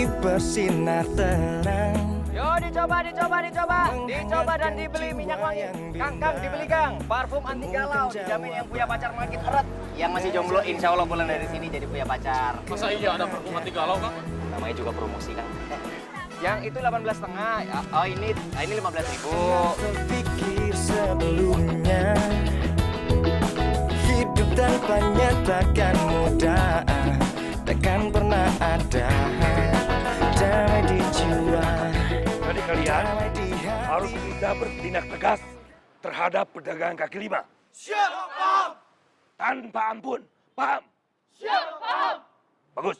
pagi bersinar terang. Yo, dicoba dan dibeli minyak wangi. Kang, dibeli Kang. Parfum anti galau, dijamin yang punya pacar makin erat. Yang masih jomblo, insya Allah pulang dari sini jadi punya pacar. Masa iya ada parfum anti galau, Kang? Namanya juga promosi, Kang. Yang itu 18,5. Oh, ini 15.000. Terpikir sebelumnya, hidup tanpanya takkan mudah, takkan pernah ada damai di jiwa. Jadi kalian harus bisa bertindak tegas terhadap pedagang kaki lima. Siap, paham! Tanpa ampun, paham? Siap, paham! Bagus.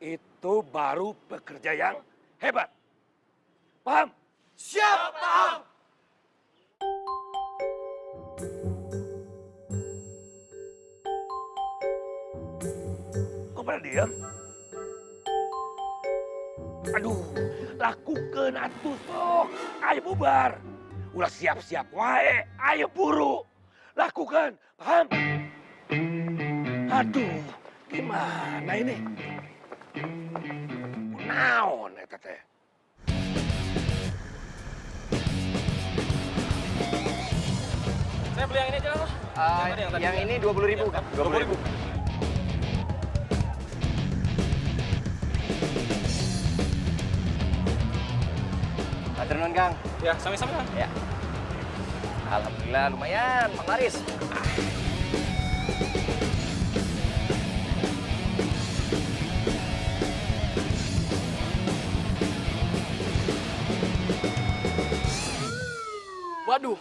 Itu baru pekerja yang hebat. Paham? Siap, paham! Kok pada diam? Aduh, lakukan atuh sok. Ayo bubar. Ulah siap-siap wae. Ayo buru. Lakukan, paham? Aduh, gimana ini? Naon eta teh? Saya beli yang ini aja, Kang. Yang ini 20.000, Kang. 20.000. Hatur nuhun, Kang. Ya, sami-sami, Kang. Ya. Alhamdulillah lumayan, Bang Laris. Waduh.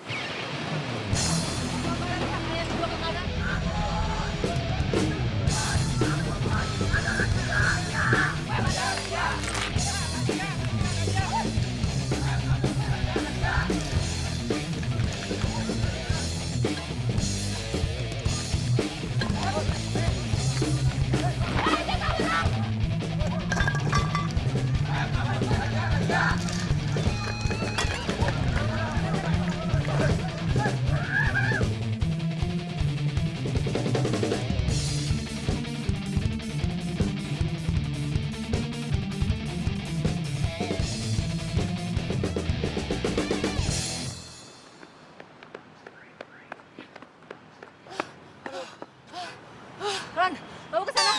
Ron, bawa ke sana.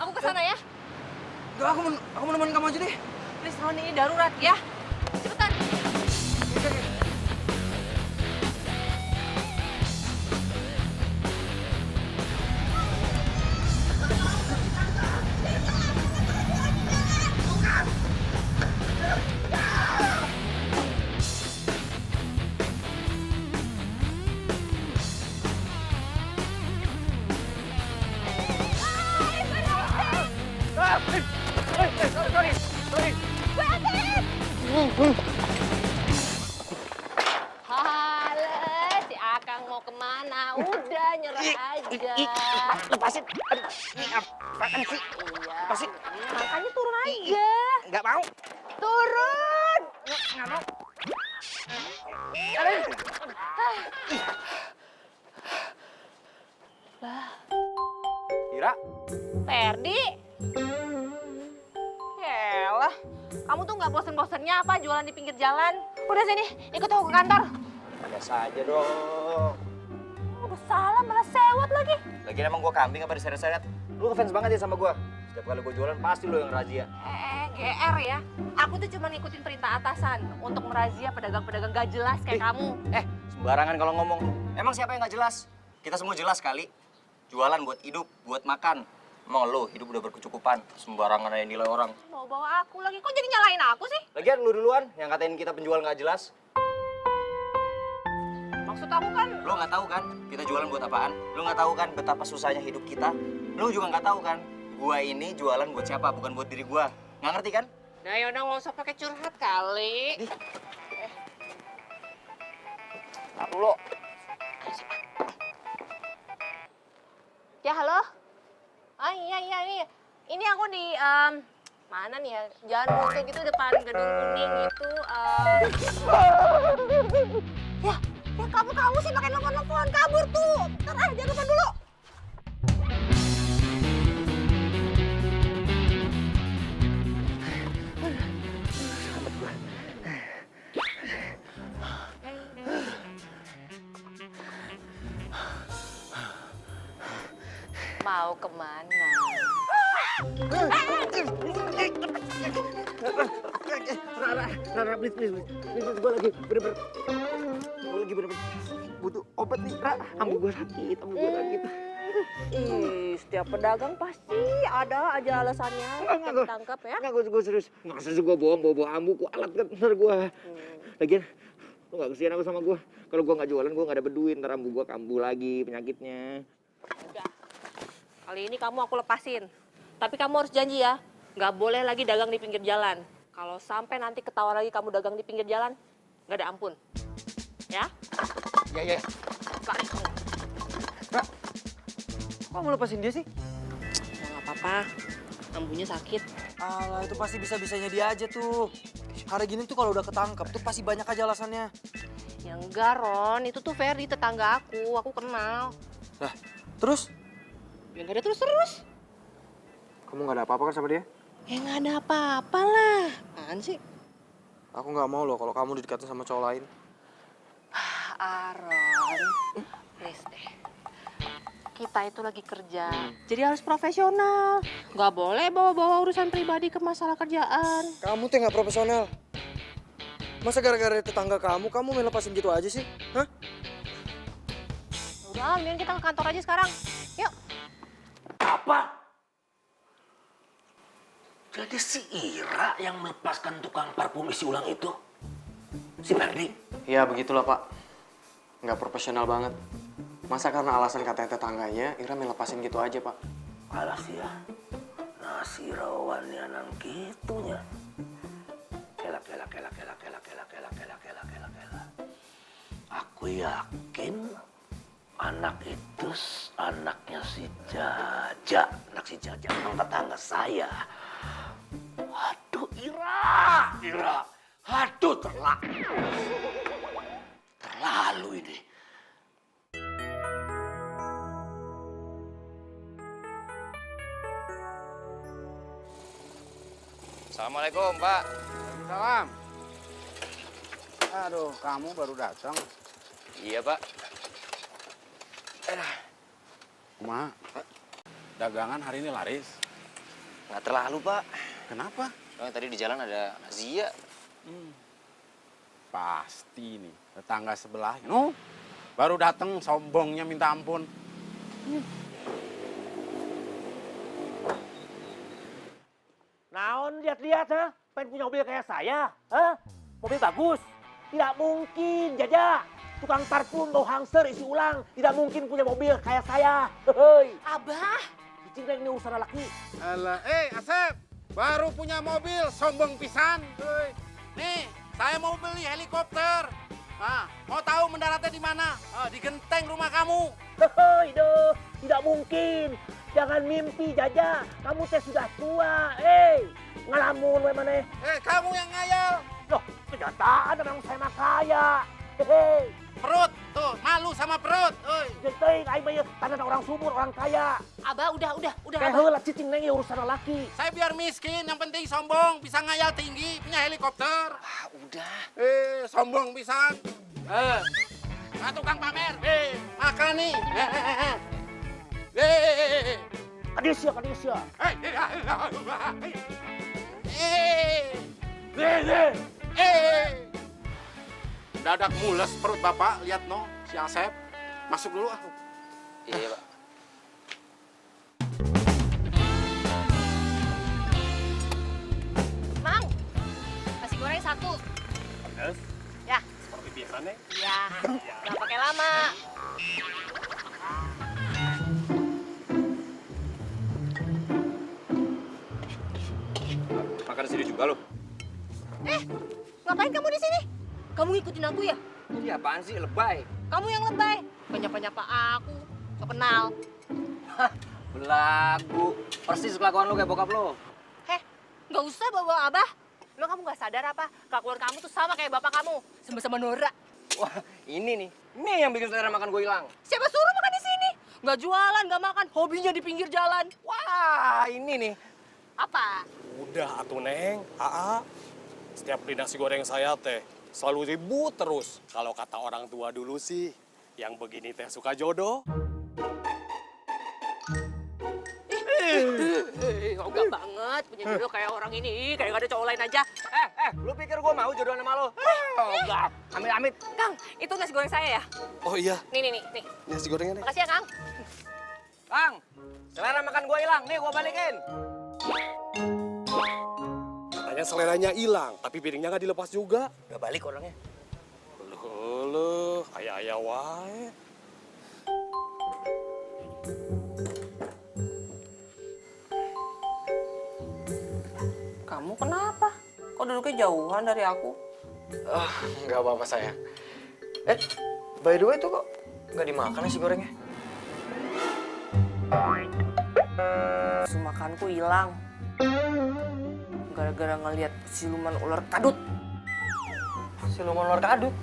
Aku ke sana ya. Enggak, aku mau nemenin kamu aja deh. Please Ron, ini darurat ya. Cepetan. Halo, si Akang mau kemana? Udah, nyerah aja. Lepasin. Aduh, ini apaan sih? Iya. Lepasin. Makanya turun aja. Nggak mau. Turun. Nggak mau. Ira, Ferdi. Yalah, kamu tuh nggak bosen-bosennya apa jualan di pinggir jalan? Udah sini, ikut aku ke kantor. biasa aja dong. Udah salah, malah sewot lagi. Lagian emang gua kambing apa diseret-seret? Lu ngefans banget ya sama gua. Setiap kali gua jualan pasti lu yang razia. GR ya. Aku tuh cuma ngikutin perintah atasan untuk merazia pedagang-pedagang gak jelas kayak kamu. Sembarangan kalau ngomong. Emang siapa yang nggak jelas? Kita semua jelas kali. Jualan buat hidup, buat makan. Emang lu hidup udah berkecukupan. Sembarangan aja nilai orang. Mau bawa aku lagi, kok jadi nyalain aku sih? Lagian lu duluan yang katain kita penjual nggak jelas. Maksud aku kan, Lu nggak tahu kan kita jualan buat apaan? Lu nggak tahu kan betapa susahnya hidup kita? Lu juga nggak tahu kan gua ini jualan buat siapa, bukan buat diri gua. Nggak ngerti kan? nah yaudah nggak usah pakai curhat kali. Aku lo. Ya halo? Ah iya. Ini aku di, mana nih ya? Jalan Musuh gitu depan gedung kuning itu. Ya kamu sih pakai nelfon kabur tuh. Ntar jangan lupa dulu. mau kemana? Rara, please. Gue lagi bener-bener butuh obat nih, Ra. Ambu gue sakit. Ih, setiap pedagang pasti ada aja alasannya. Enggak. Tangkap ya. Enggak, gue serius. Enggak serius gue bohong, bawa ambu, gue alat kan ntar gue. Lagian, lu gak kesian aku sama gue. Kalau gue gak jualan, gue gak dapet duit. Ntar ambu gue kambuh lagi penyakitnya. Udah. Kali ini kamu aku lepasin. Tapi kamu harus janji ya, nggak boleh lagi dagang di pinggir jalan. Kalau sampai nanti ketahuan lagi kamu dagang di pinggir jalan, nggak ada ampun. Ya? Iya. Lari kamu. Ra, kok mau lepasin dia sih? Ya nggak apa-apa. Ambunya sakit. Alah, itu pasti bisa-bisanya dia aja tuh. Hari gini tuh kalau udah ketangkep tuh pasti banyak aja alasannya. Ya enggak, Ron. Itu tuh Ferdi, tetangga aku kenal. Lah, terus? Ya nggak ada terus-terus. Kamu nggak ada apa-apa kan sama dia? Ya nggak ada apa-apa lah. Apaan sih? Aku nggak mau loh kalau kamu didekatin sama cowok lain. Aaron, please deh. Kita itu lagi kerja, jadi harus profesional. Nggak boleh bawa-bawa urusan pribadi ke masalah kerjaan. Kamu tuh nggak profesional. Masa gara-gara tetangga kamu melepasin gitu aja sih? Hah? Udah, mendingan kita ke kantor aja sekarang. Yuk. Apa? Jadi si Ira yang melepaskan tukang parfum isi ulang itu? Si Ferdi? Ya begitulah Pak. Nggak profesional banget. Masa karena alasan katanya tetangganya, Ira melepasin gitu aja Pak. Alas ya, nasi rawannya nang gitunya. Kela. Aku yakin anak itu anaknya si Jaja. Anak si Jaja memang tetangga saya. Aduh Ira. Aduh terlalu ini. Assalamualaikum, Pak. Salam. Aduh, kamu baru datang. Iya, Pak. Ma, dagangan hari ini laris. Nggak terlalu, Pak. Kenapa? Soalnya tadi di jalan ada razia. Pasti nih, tetangga sebelah. No, baru datang sombongnya minta ampun. Naon lihat-lihat, ha? Pengen punya mobil kayak saya, ha? Mobil bagus. Tidak mungkin, Jaja. Tukang parfum bau hangser isi ulang. Tidak mungkin punya mobil kayak saya. Hei. Abah. Cicing ini urusan laki. Alah, Asep, baru punya mobil, sombong pisan. Nih, saya mau beli helikopter. Nah, mau tahu mendaratnya di mana? Di genteng rumah kamu. Hei, tidak mungkin. Jangan mimpi, Jaja. Kamu teh sudah tua. Ngalamun we maneh. Kamu yang ngayal. Loh, kenyataan memang saya mah kaya. Hei. Perut, tuh, malu sama perut. Genteng, aing mah tanah orang subur, orang kaya. Abah, udah. Kayak Abah. heula cicing neng urusan laki. Saya biar miskin, yang penting sombong, bisa ngayal tinggi, punya helikopter. Udah. Sombong pisan. Nah, tukang pamer. Makan nih. Kadisya. Dadak mules perut bapak, lihat no, si Asep. Masuk dulu ah. Iya, Pak. Mang, nasi goreng 1. Pedas, Ya, seperti biasanya. ya. Nggak pakai lama. Makan di sini juga lo. Ngapain kamu di sini? Kamu ngikutin aku ya? Iya, apaan sih? Lebay. Kamu yang lebay. Nyapa-nyapa aku. So kenal. Belagu. Persis kelakuan lu kayak bokap lu. Nggak usah bawa abah. Lo kamu nggak sadar apa? Kelakuan kamu tuh sama kayak bapak kamu. Sama-sama Nora. Wah, ini nih. Ini yang bikin selera makan gue hilang. Siapa suruh makan di sini? Nggak jualan, nggak makan. Hobinya di pinggir jalan. Wah, ini nih. Apa? Udah atuh Neng, Setiap beli nasi goreng saya teh selalu ribut terus. Kalau kata orang tua dulu sih, yang begini teh suka jodoh. amat punya jodoh kayak orang ini, kayak gak ada cowok lain aja. Lu pikir gua mau jodohan sama lu? Enggak. Amit-amit. Kang, itu nasi goreng saya ya? Oh iya, Nih. nasi gorengnya nih. Makasih ya, Kang. Kang, selera makan gua hilang. Nih gua balikin. Katanya seleranya hilang, tapi piringnya nggak dilepas juga. Udah balik orangnya. Loh, ayah wae. Kamu kenapa? Kok duduknya jauhan dari aku? Nggak apa-apa sayang. By the way tuh kok nggak dimakan nasi gorengnya? Nafsu makanku hilang. Gara-gara ngeliat siluman ular kadut. Siluman ular kadut.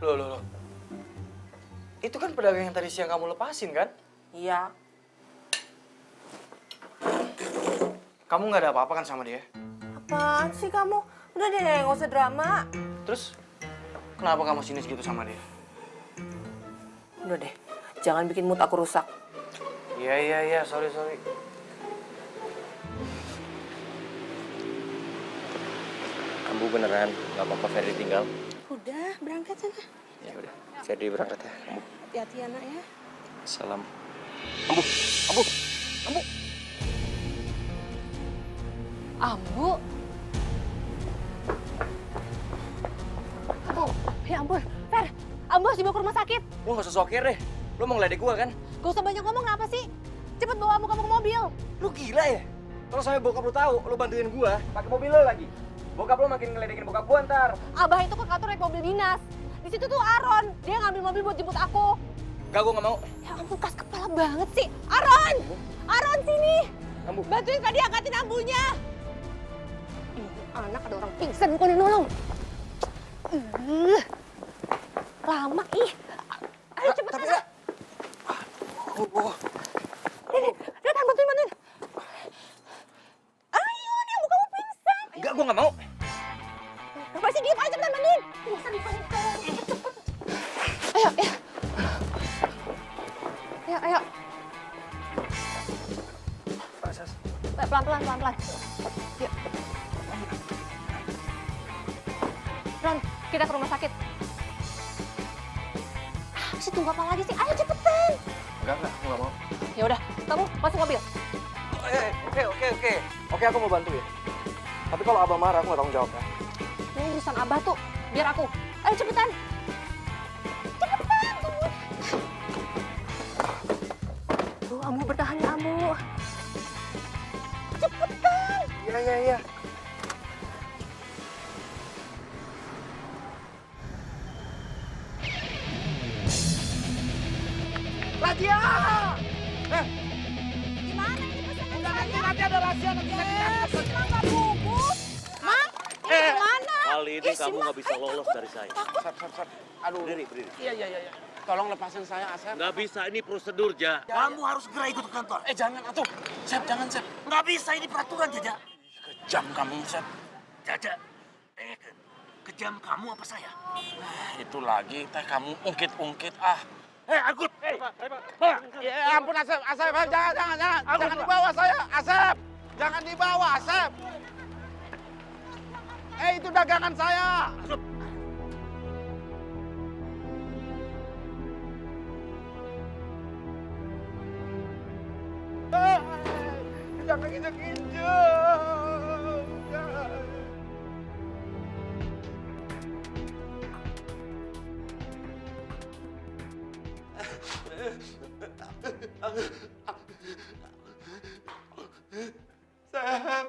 Loh. Itu kan pedagang yang tadi siang kamu lepasin kan? Iya. Kamu nggak ada apa-apa kan sama dia? Apaan sih kamu? Udah deh, nggak usah drama. Terus kenapa kamu sinis gitu sama dia? Udah deh, jangan bikin mood aku rusak. Iya, sorry. Ambu beneran, nggak apa-apa Ferdi tinggal. Udah, berangkat sana. Ya udah, Ferdi berangkat ya. Ambu. Hati-hati anak ya. Salam. Ambu. Ya ampun, Fer, Ambu harus dibawa ke rumah sakit. Lu nggak usah sokir deh. Lu mau ngeledek gua kan? Gak usah banyak ngomong, kenapa sih? Cepet bawa Ambu kamu ke mobil. Lu gila ya? Kalau sampai bokap lu tahu, lu bantuin gua pakai mobil lu lagi. Bokap lu makin ngeledekin bokap gua ntar. Abah itu ke kantor naik mobil dinas. Di situ tuh Aron, dia ngambil mobil buat jemput aku. Gak, gua nggak mau. Ya ampun, kas kepala banget sih. Aron! Aron sini! Ambu. Bantuin Ferdi angkatin Ambunya. Ini anak ada orang pingsan, kok nolong. Lama, ih. Ayo cepet sana. Datang, bantuin. Ayo, nih Ambu kamu pingsan. Enggak, gua nggak mau. Apa sih, diem aja, cepetan mandiin. Bisa dipanik. Ayo. Pelan-pelan. Yuk. Ron, kita ke rumah sakit. Masih tunggu apa lagi sih? Ayo cepetan. Enggak, aku nggak mau. Ya udah, kamu masuk mobil. Oke. Oke, aku mau bantu ya. Tapi kalau abah marah, aku nggak tanggung jawab ya. Ini urusan Abah tuh, biar aku. Ayo cepetan. Cepetan, tunggu. Tuh, Ambu bertahan ya, Ambu. Cepetan. Iya. Razia! Gimana ini pesannya? Nanti ada razia nanti Emang nggak bungkus? Mak, ini gimana? Kali ini kamu nggak bisa lolos dari saya. Sep. Aduh. Berdiri. Iya. Tolong lepasin saya, Asep. Nggak bisa, ini prosedur, Ja. Kamu harus segera ikut ke kantor. Jangan atuh. Sep, jangan, Sep. Nggak bisa, ini peraturan, Jaja. Kejam kamu, Sep. Jaja, kejam kamu apa saya? Itu lagi teh kamu ungkit-ungkit ah. Agut! Ya ampun Asep, jangan dibawa saya, Asep. Jangan dibawa, Asep. Itu dagangan saya. Jangan injek-injek. Sep,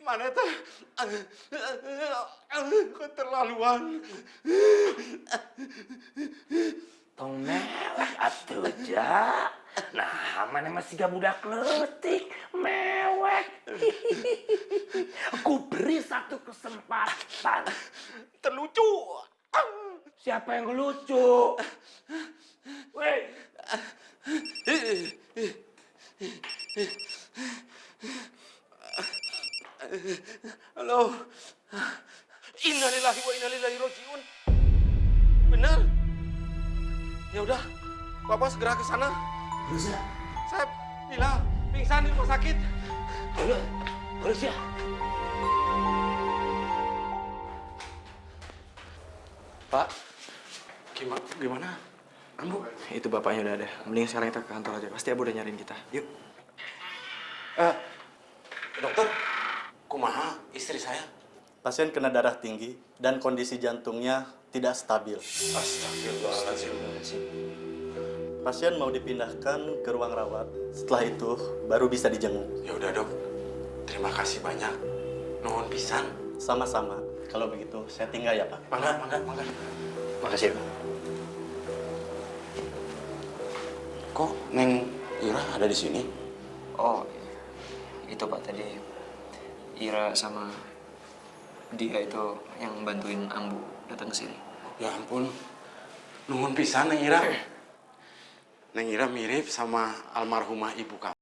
mana teh? Keterlaluan. Tong mewek atuh, Ja. Nah, mana masih gak budak letik, mewek. Aku beri satu kesempatan. Terlucu. Siapa yang lucu? Weh. Halo. Innalillahi wa inna ilaihi rajiun. Benar? Ya udah, Bapak segera ke sana. Bisa. Sep, Hilang, pingsan di rumah sakit. Terus ya. Pak, gimana? Ambu? Itu bapaknya udah ada. Mending sekarang kita ke kantor aja. Pasti Abu udah nyariin kita. Yuk. Dokter, kumaha istri saya? Pasien kena darah tinggi dan kondisi jantungnya tidak stabil. Astagfirullahaladzim. Pasien mau dipindahkan ke ruang rawat. Setelah itu baru bisa dijenguk. Ya udah dok, terima kasih banyak. Nuhun pisan. Sama-sama. Kalau begitu saya tinggal ya Pak. Mangga. Makasih, Bang. Kok Neng Ira ada di sini? Oh, itu Pak tadi. Ira sama dia itu yang bantuin Ambu datang ke sini. Ya ampun, nuhun pisan Neng Ira. Neng Ira mirip sama almarhumah ibu kamu.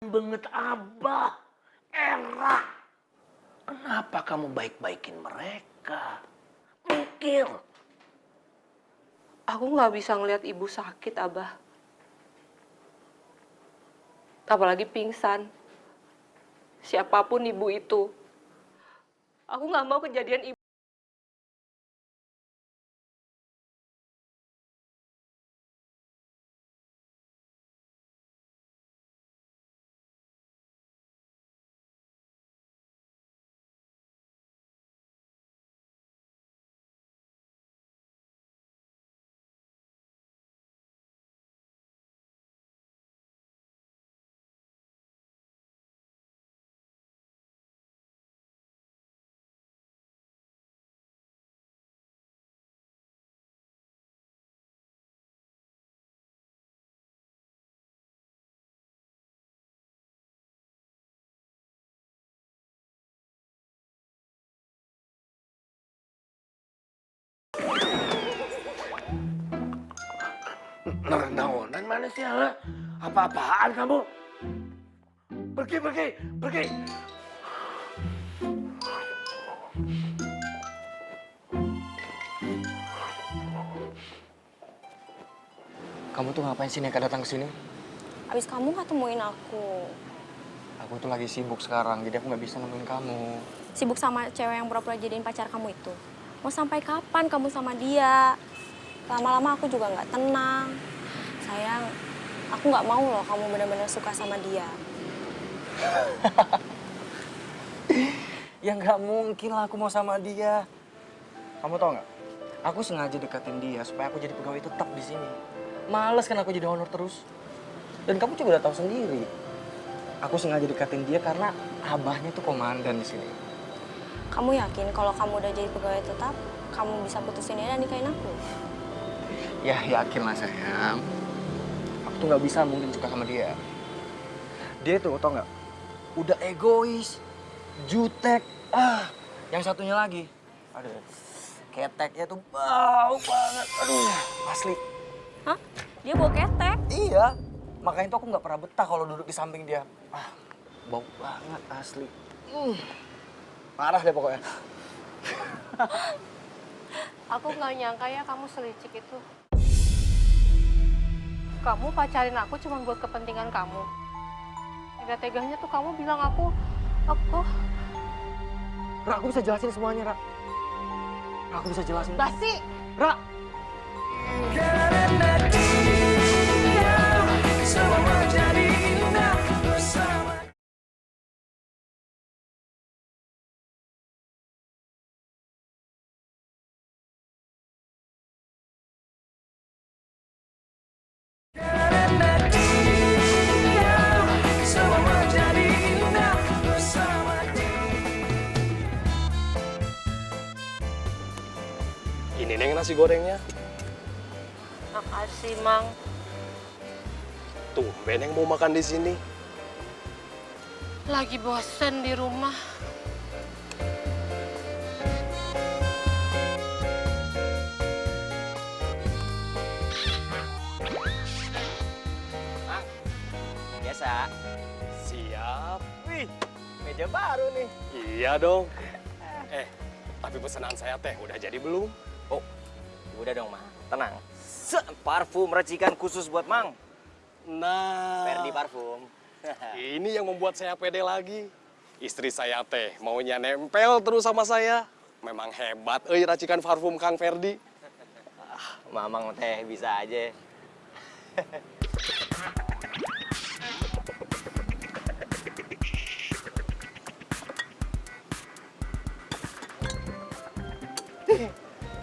Banget Abah, Era. Kenapa kamu baik-baikin mereka? Mikir. Aku nggak bisa ngelihat ibu sakit, Abah. Apalagi pingsan. Siapapun ibu itu. Aku nggak mau kejadian ibu. Naonan mana sih, ha? Apa-apaan kamu? Pergi. Kamu tuh ngapain sih Neka datang ke sini? Abis kamu nggak temuin aku. Aku tuh lagi sibuk sekarang, jadi aku nggak bisa nemuin kamu. Sibuk sama cewek yang pura-pura jadiin pacar kamu itu. Mau sampai kapan kamu sama dia? Lama-lama aku juga nggak tenang. Sayang, aku nggak mau loh kamu benar-benar suka sama dia. Ya nggak mungkin lah aku mau sama dia. Kamu tau nggak? Aku sengaja deketin dia supaya aku jadi pegawai tetap di sini. Males kan aku jadi honor terus. Dan kamu juga udah tahu sendiri. Aku sengaja deketin dia karena abahnya tuh komandan di sini. Kamu yakin kalau kamu udah jadi pegawai tetap, kamu bisa putusin dia dan nikahin aku? Ya yakin lah sayang. Aku tuh nggak bisa mungkin suka sama dia. Dia tuh tau nggak? Udah egois, jutek. Yang satunya lagi, aduh, keteknya tuh bau banget. Aduh, asli. Hah? Dia bawa ketek? Iya, makanya tuh aku nggak pernah betah kalau duduk di samping dia. Bau banget asli. Parah deh pokoknya. Aku nggak nyangka ya kamu selicik itu. Kamu pacarin aku cuma buat kepentingan kamu. Tega-teganya tuh kamu bilang aku... Ra, aku bisa jelasin semuanya, Ra. Ra, aku bisa jelasin. Basi! Ra! Karena dia semua jadi indah bersama. Karena dia semua jadi indah bersama dia. Ini Neng nasi gorengnya. Makasih, Mang. Tumben yang mau makan di sini. Lagi bosen di rumah. Mang, biasa. Siap. Wih, meja baru nih. Iya dong. Tapi pesanan saya teh udah jadi belum? Oh, udah dong, Mang. Tenang. Parfum racikan khusus buat Mang. Nah, Ferdi Parfum. ini yang membuat saya pede lagi. Istri saya teh maunya nempel terus sama saya. Memang hebat, racikan parfum Kang Ferdi. Mamang teh bisa aja.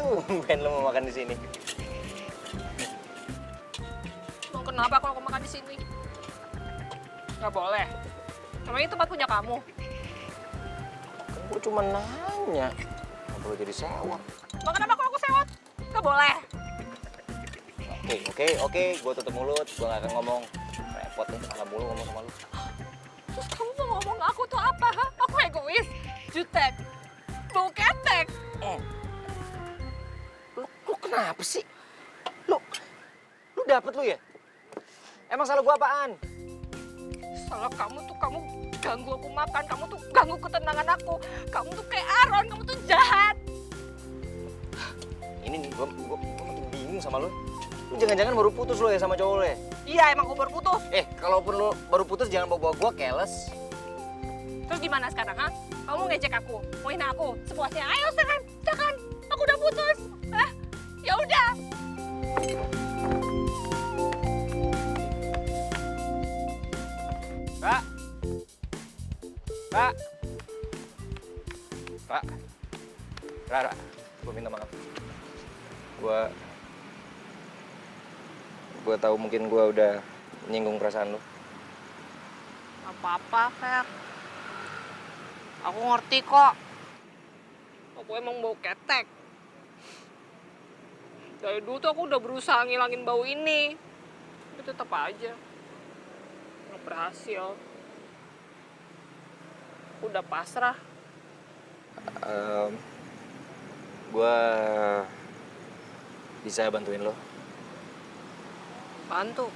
Tumben lo mau makan di sini. Mau kenapa kalau aku makan di sini? Nggak boleh. Namanya itu tempat punya kamu. Kan gue cuma nanya. Nggak perlu jadi sewot. Mau kenapa kalau aku sewot? Nggak boleh. Oke. Gue tutup mulut. Gue nggak akan ngomong. Repot nih, salah mulu ngomong sama lu. Terus kamu mau ngomong aku tuh apa? Ha? Aku egois, jutek, bau ketek. Lu kenapa sih? Lu dapet lu ya? Emang salah gua apaan? Salah kamu tuh, kamu ganggu aku makan, kamu tuh ganggu ketenangan aku. Kamu tuh kayak Aaron, kamu tuh jahat. Ini nih, gua makin bingung sama lu. Lu jangan-jangan baru putus lu ya sama cowok lu ya? Iya, emang aku baru putus. Kalaupun lu baru putus jangan bawa gua keles. Terus gimana sekarang, ha? Kamu ngejek aku, mau hina aku, sepuasnya. Ayo, silakan. Aku udah putus. Ya udah. Ra, gua minta maaf. Gua tahu mungkin gua udah menyinggung perasaan lu. Apa-apa, Fer. Aku ngerti kok. Aku emang bau ketek. Dari dulu tuh aku udah berusaha ngilangin bau ini. Tapi tetap aja. Nggak berhasil. Aku udah pasrah. Gua bisa bantuin lo. Bantu.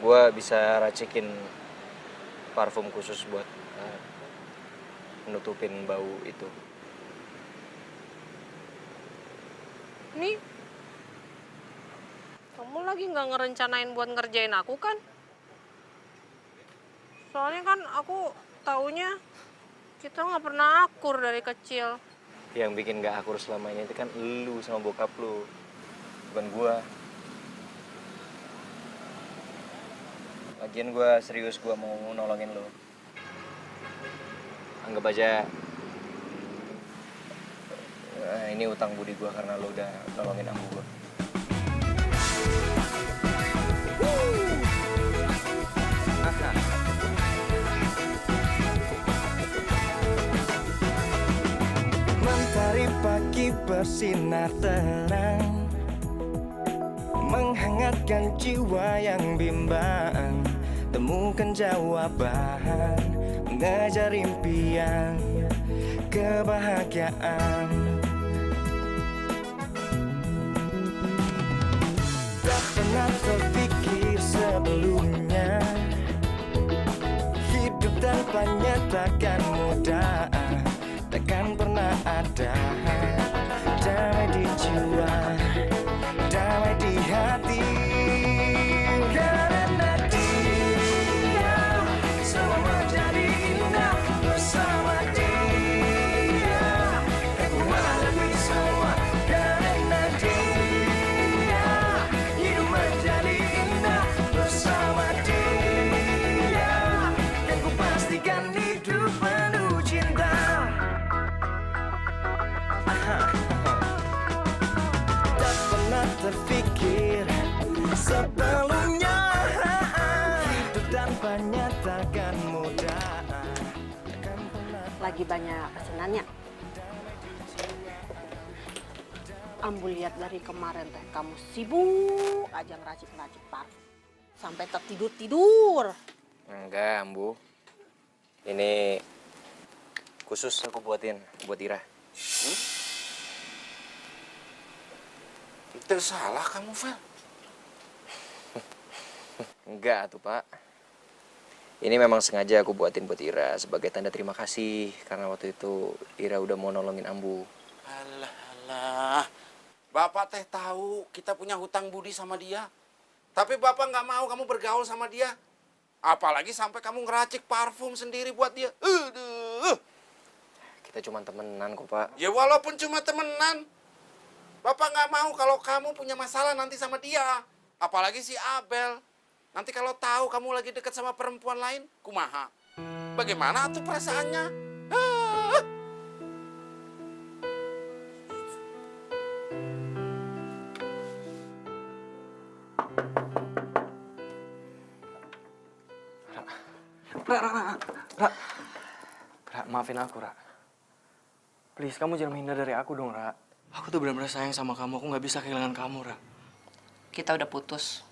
Gua bisa racikin parfum khusus buat nutupin bau itu. Nih, kamu lagi nggak ngerencanain buat ngerjain aku kan? Soalnya kan aku taunya kita nggak pernah akur dari kecil. Yang bikin gak akur selama ini itu kan lu sama bokap lu, bukan gua. Lagian gua serius, gua mau nolongin lu. Anggap aja ini utang budi gua karena lu udah nolongin ambu gua. Mentari pagi bersinar terang, menghangatkan jiwa yang bimbang. Temukan jawaban, mengejar impian, kebahagiaan. Tak pernah terpikir sebelumnya, hidup tanpanya takkan mudah. Takkan pernah ada damai di jiwa, damai di hati. Karena dia semua menjadi indah bersama dia. Aku menghadapi semua karena dia. Hidup menjadi indah bersama dia. Dan ku pastikan hidup penuh cinta. Tak pernah terpikir sebelumnya, hidup tanpanya takkan mudah. Lagi banyak pesenannya. Ambu lihat dari kemarin teh kamu sibuk aja ngeracik-racik parfum. Sampai tertidur-tidur. Enggak, Ambu. Ini khusus aku buatin buat Ira. Itu salah kamu, Fel. Enggak tuh, Pak. Ini memang sengaja aku buatin buat Ira sebagai tanda terima kasih karena waktu itu Ira udah mau nolongin Ambu. Alah. Bapak teh tahu kita punya hutang budi sama dia. Tapi Bapak nggak mau kamu bergaul sama dia. Apalagi sampai kamu ngeracik parfum sendiri buat dia. Aduh. Kita cuma temenan kok, Pak. Ya walaupun cuma temenan. Bapak nggak mau kalau kamu punya masalah nanti sama dia. Apalagi si Abel. Nanti kalau tahu kamu lagi dekat sama perempuan lain, kumaha? Bagaimana tuh perasaannya? Ah. Ra, maafin aku, Ra. Please, kamu jangan menghindar dari aku dong, Ra. Aku tuh benar-benar sayang sama kamu. Aku nggak bisa kehilangan kamu, Ra. Kita udah putus.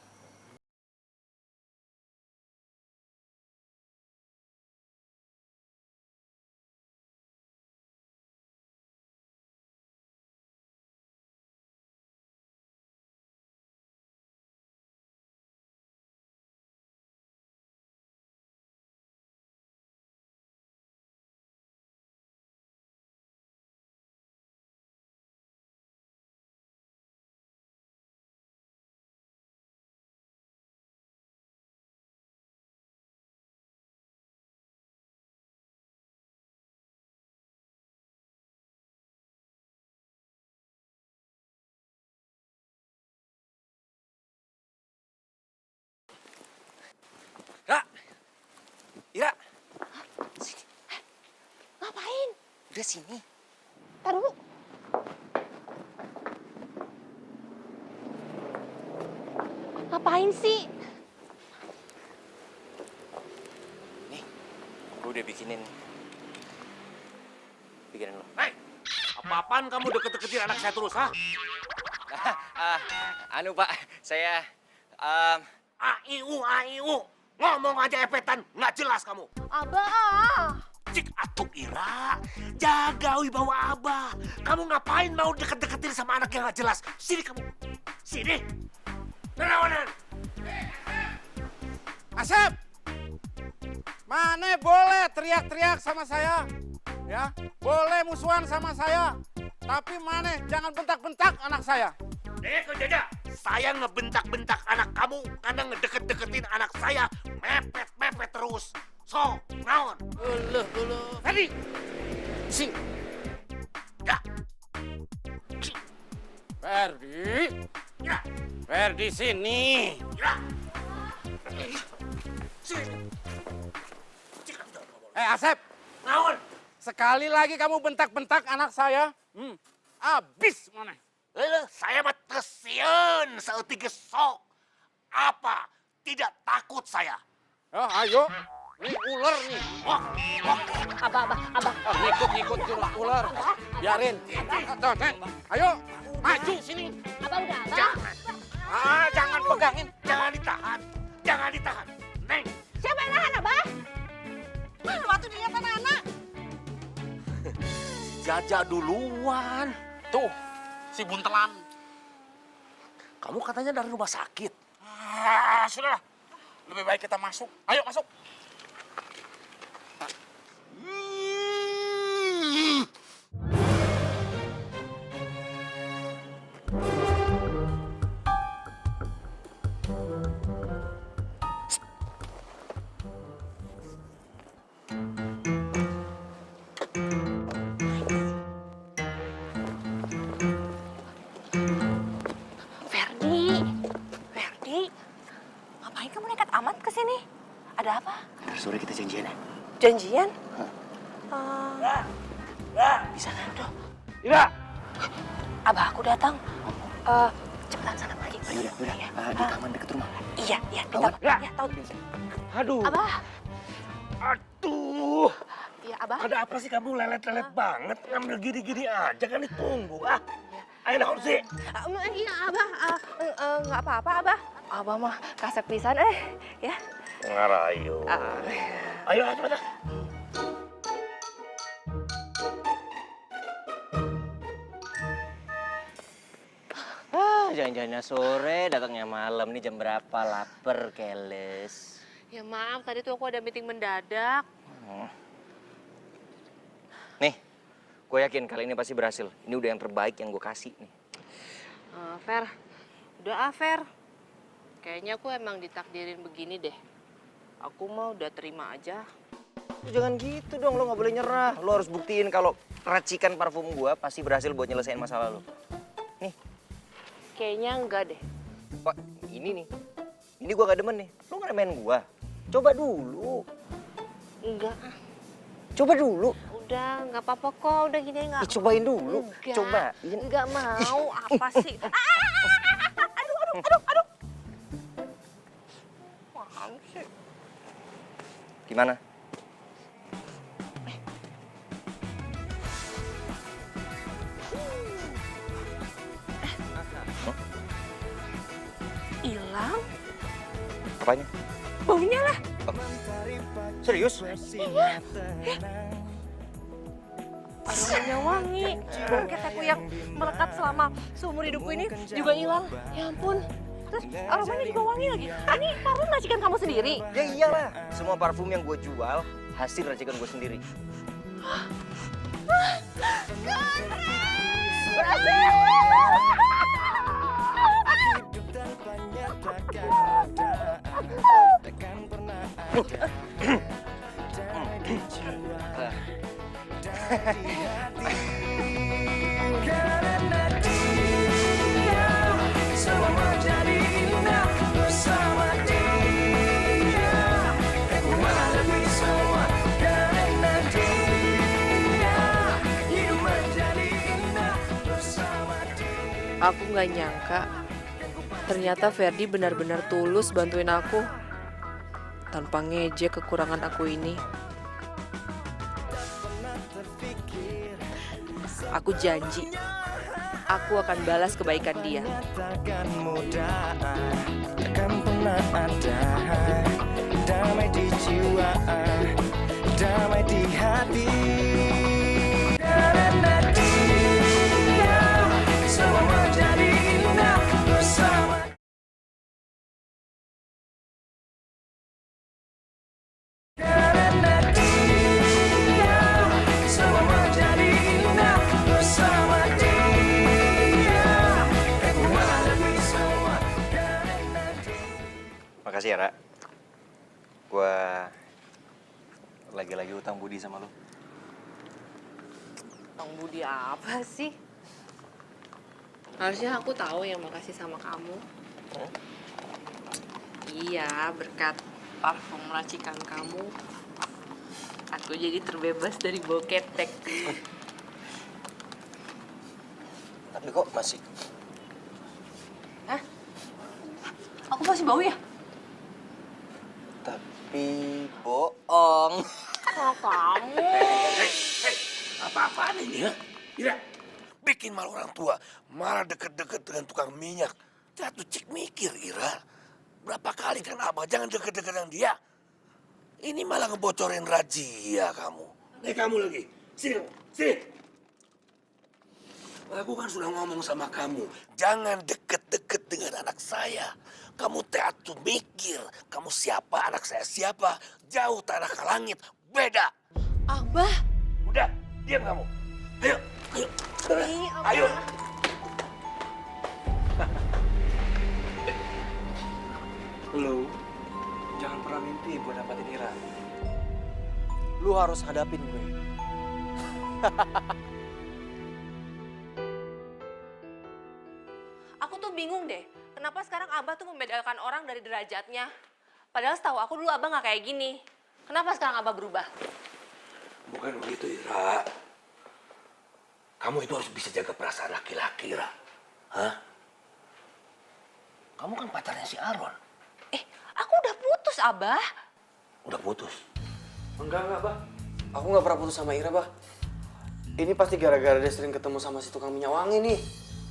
Ra! Ira! Sini. Ngapain? Udah sini. Tar dulu. Ngapain sih? Nih, gue udah bikinin lo. Hei, apa-apaan kamu deket-deketin anak saya terus, ha? Anu, Pak, saya... AIU. Ngomong aja epetan, nggak jelas kamu. Abah. Cik atuh Ira, jaga wibawa Abah. Kamu ngapain mau deket-deketin sama anak yang nggak jelas? Sini kamu, sini. Nerawanan. Asep! Mana boleh teriak-teriak sama saya. Ya, boleh musuhan sama saya. Tapi mana jangan bentak-bentak anak saya. Kau Jaja, saya ngebentak-bentak anak kamu karena ngedeket-deketin anak saya. Mepet-mepet terus. So, naon? Tadi, sing. Ya. Ferdi. Ya. Ferdi sini. Ya. Asep. Naon? Sekali lagi kamu bentak-bentak anak saya. Abis mana? Saya mah tesieun saeutik ge sok. Apa? Tidak takut saya. Oh, ayo. Ini ular nih. Abah. Ngikut ular. Biarin. Tuh, Neng. Ayo, maju sini. Abah udah, Abah. Jangan. Jangan pegangin. Jangan ditahan. Jangan ditahan. Neng. Siapa yang nahan, Abah? Mana waktu dilihat anak-anak? Jaja duluan. Tuh, si buntelan. Kamu katanya dari rumah sakit. Sudahlah. Lebih baik kita masuk. Ayo masuk. Ferdi, ngapain kamu nekat amat ke sini? Ada apa? Ntar sore kita janjian ya. Janjian? Bisa kan? Aduh, Ira, abah aku datang. Cepetan sana pergi. Udah. Di taman deket rumah. Iya, di Tahu taman. kan? Iya, tahu. aduh, Abah, aduh. iya abah. Ada apa sih kamu lelet-lelet banget? Ngambil gini-gini aja kan ditunggu. Ayo naon sih? Iya abah, nggak apa-apa abah. Abah mah kasep pisan ya. Ngarayu. Ayo cepetan. Jangan-jangan sore, datangnya malam. Nih jam berapa? Laper, keles. Ya maaf, tadi tuh aku ada meeting mendadak. Nih, gue yakin kali ini pasti berhasil. Ini udah yang terbaik yang gue kasih nih. Fer, udah Fer. Kayaknya aku emang ditakdirin begini deh. Aku mah udah terima aja. Jangan gitu dong, lo gak boleh nyerah. Lo harus buktiin kalau racikan parfum gue pasti berhasil buat nyelesain masalah lo. Nih. Kayaknya enggak deh. Pak, ini nih. Ini gue gak demen nih. Lo ngeremehin gue. Coba dulu. Enggak. Coba dulu. Udah, nggak apa-apa kok. Udah gini nggak. Cobain dulu. Enggak. Cobain. Nggak mau. Apa sih? Aduh. Apaan sih? Gimana? Hilang? Apanya? Baunya lah. Serius? Aromanya wangi. Bau ketekku yang melekat selama seumur hidupku ini juga hilang. Ya ampun. Terus aromanya juga wangi lagi. Ini parfum racikan kamu sendiri? Ya iyalah. Semua parfum yang gue jual hasil racikan gue sendiri. Berhasil! Karena dia semua menjadi indah bersama dia. Aku menghadapi semua karena dia hidup menjadi indah bersama dia. Aku nggak nyangka. Ternyata Ferdi benar-benar tulus bantuin aku. Tanpa ngejek kekurangan aku ini. Aku janji, aku akan balas kebaikan dia. Takkan mudah, takkan pernah ada damai di jiwa, damai di hati. Karena dia semua menjadi indah bersama. Karena dia semua menjadi indah bersama dia. Aku menghadapi semua karena dia. Makasih ya, Ra. Gua lagi-lagi utang budi sama lo. Utang budi apa sih? Harusnya aku tahu yang makasih sama kamu. Iya, berkat parfum racikan kamu, aku jadi terbebas dari bau ketek. Tapi kok masih... Hah? Aku masih bau ya? Tapi bohong. Oh, kamu. Apa-apaan ini ya? Ira, bikin malu orang tua, malah deket-deket dengan tukang minyak. Jatuh cik mikir, Ira. Berapa kali kan Abah jangan deket-deket dengan dia. Ini malah ngebocorin razia kamu. Kamu lagi. Sini, sini. Aku kan sudah ngomong sama kamu, jangan deket-deket dengan anak saya. Kamu teatu mikir, kamu siapa, anak saya siapa. Jauh tanah ke langit, beda. Abah. Udah, diam kamu. Ayo, ayo. Ih, Abah. Ayo. Lu jangan pernah mimpi buat dapatin Ira. Lu harus hadapin gue. Aku tuh bingung deh, kenapa sekarang Abah tuh membedakan orang dari derajatnya. Padahal setahu aku dulu Abah nggak kayak gini. Kenapa sekarang Abah berubah? Bukan begitu, Ira. Kamu itu harus bisa jaga perasaan laki-laki, Ira. Hah? Kamu kan pacarnya si Aaron. Aku udah putus, Abah. Udah putus? Enggak, Bah. Aku nggak pernah putus sama Ira, Bah. Ini pasti gara-gara dia sering ketemu sama si tukang minyak wangi nih.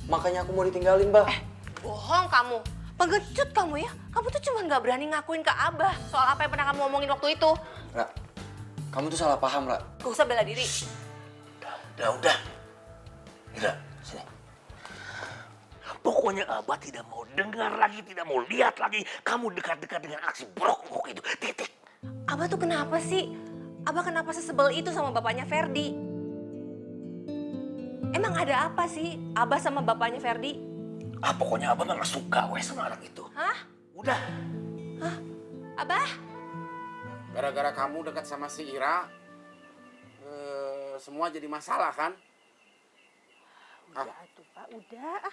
Makanya aku mau ditinggalin, Bah. Bohong kamu. Pengecut kamu ya. Kamu tuh cuma nggak berani ngakuin ke Abah soal apa yang pernah kamu omongin waktu itu. Ra, kamu tuh salah paham, Ra. Gak usah bela diri. Udah. Ira, sini. Pokoknya Abah tidak mau dengar lagi, tidak mau lihat lagi kamu dekat-dekat dengan aksi brok-brok itu. Titik. Abah tuh kenapa sih? Abah kenapa sesebel itu sama bapaknya Ferdi? Emang ada apa sih Abah sama bapaknya Ferdi? Pokoknya Abah mah gak suka sama anak itu. Hah? Udah. Hah? Abah? Gara-gara kamu dekat sama si Ira, semua jadi masalah kan? Udah tuh Pak, udah.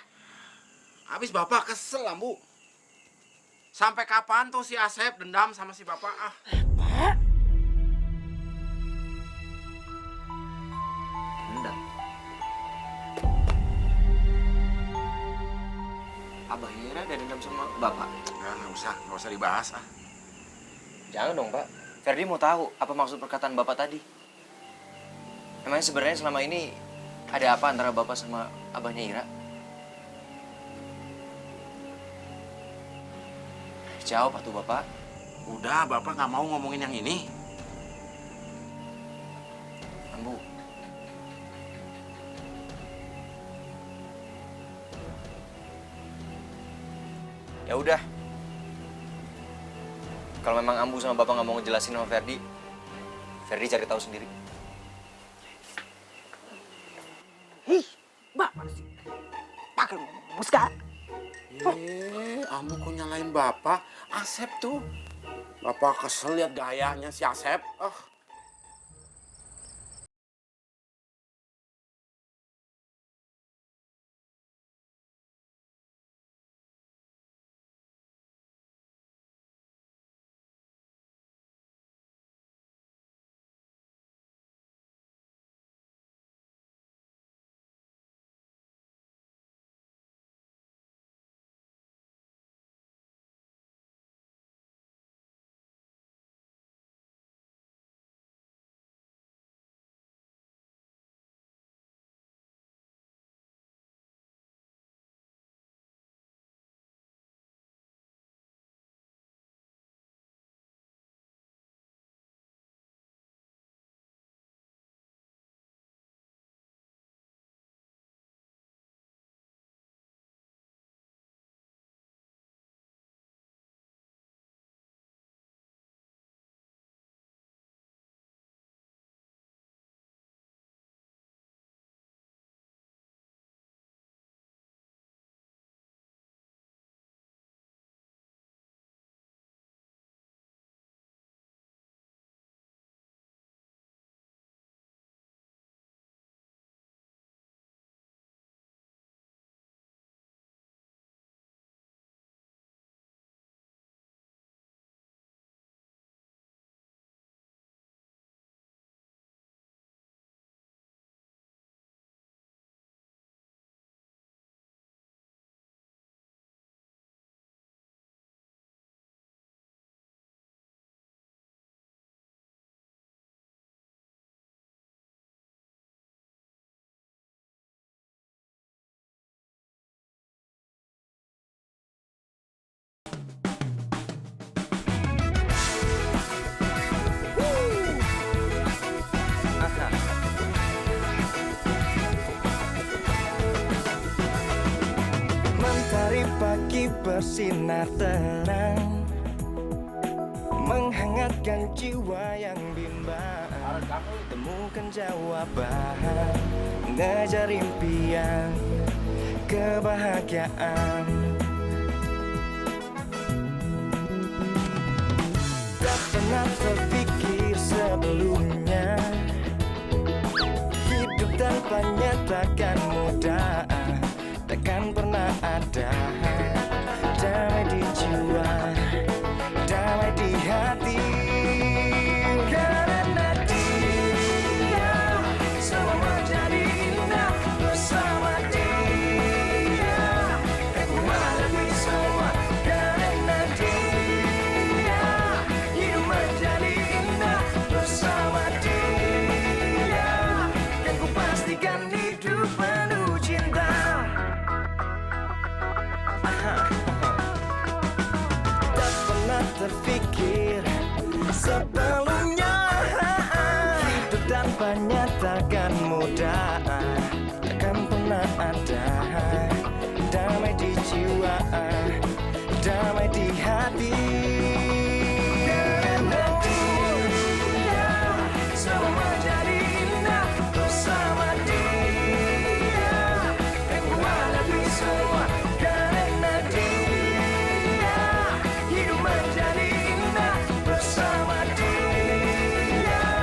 Habis Bapak kesel, Bu. Sampai kapan tuh si Asep dendam sama si Bapak? Dendam. Abah Ira ada dendam sama Bapak? Nggak usah dibahas. Jangan dong, Pak. Ferdi mau tahu apa maksud perkataan Bapak tadi. Emangnya sebenarnya selama ini ada apa antara Bapak sama abahnya Ira? Jawab tuh Bapak. Udah, Bapak nggak mau ngomongin yang ini. Ambu. Ya udah. Kalau memang Ambu sama Bapak nggak mau ngejelasin sama Ferdi, Ferdi cari tahu sendiri. Mbak, mana sih? Pakai ngomong sekarang. Ambu kok nyalain Bapak? Asep tuh. Bapak kesel lihat gayanya si Asep. pagi bersinar terang, menghangatkan jiwa yang bimbang. Temukan jawaban, mengejar impian, kebahagiaan. Tak pernah terpikir sebelumnya, hidup tanpanya takkan mudah, takkan pernah ada. Damai di jiwa, damai di hati. Karena dia semua menjadi indah bersama dia. Kan ku hadapi semua. Karena dia hidup menjadi indah bersama dia. Kan ku pastikan hidup penuh cinta. Tak pernah terpikir sebelumnya, hidup tanpanya takkan mudah, takkan pernah ada. Damai di jiwa, damai di hati. Karena dia semua menjadi indah bersama dia. Kan ku hadapi semua. Karena dia hidup menjadi indah bersama dia.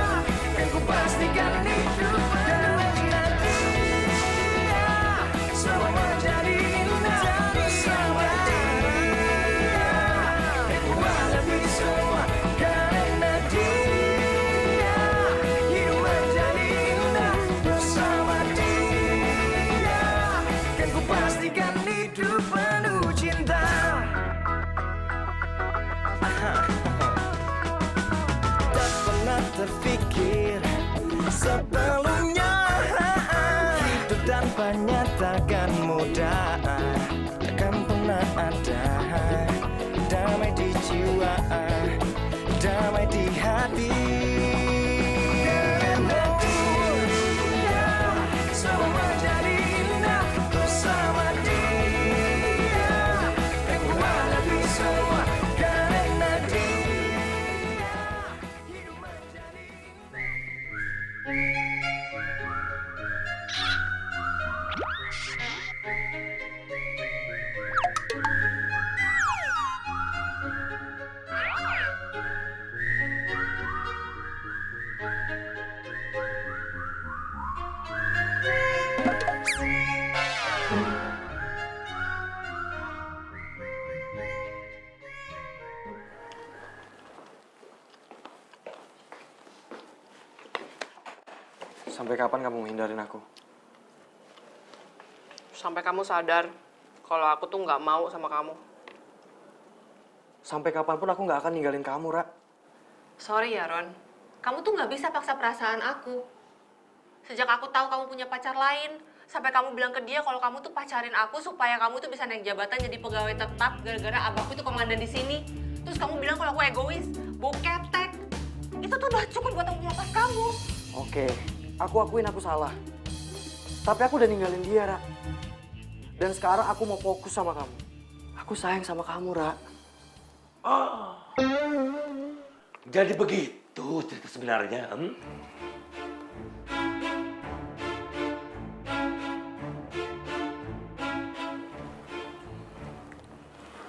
Kan ku pastikan hidup karena dia semua menjadi indah bersama dia. Kan ku hadapi semua. Karena dia hidup menjadi indah bersama dia. Kan ku pastikan hidup penuh cinta. Tak pernah terpikir sebelumnya, hidup tanpanya takkan mudah, takkan pernah ada. Damai di jiwa, damai di hati. Karena dia semua menjadi indah bersama dia. Kan ku hadapi semua. Karena dia hidup menjadi Sampai kapan kamu menghindarin aku? Sampai kamu sadar kalau aku tuh nggak mau sama kamu. Sampai kapanpun aku nggak akan ninggalin kamu, Ra. Sorry ya, Ron. Kamu tuh nggak bisa paksa perasaan aku. Sejak aku tahu kamu punya pacar lain, sampai kamu bilang ke dia kalau kamu tuh pacarin aku supaya kamu tuh bisa naik jabatan jadi pegawai tetap gara-gara abahku tuh komandan di sini. Terus kamu bilang kalau aku egois, bau ketek. Itu tuh udah cukup buat aku melepas kamu. Oke, aku akuin aku salah. Tapi aku udah ninggalin dia, Ra. Dan sekarang aku mau fokus sama kamu. Aku sayang sama kamu, Ra. Oh, jadi begitu cerita sebenarnya.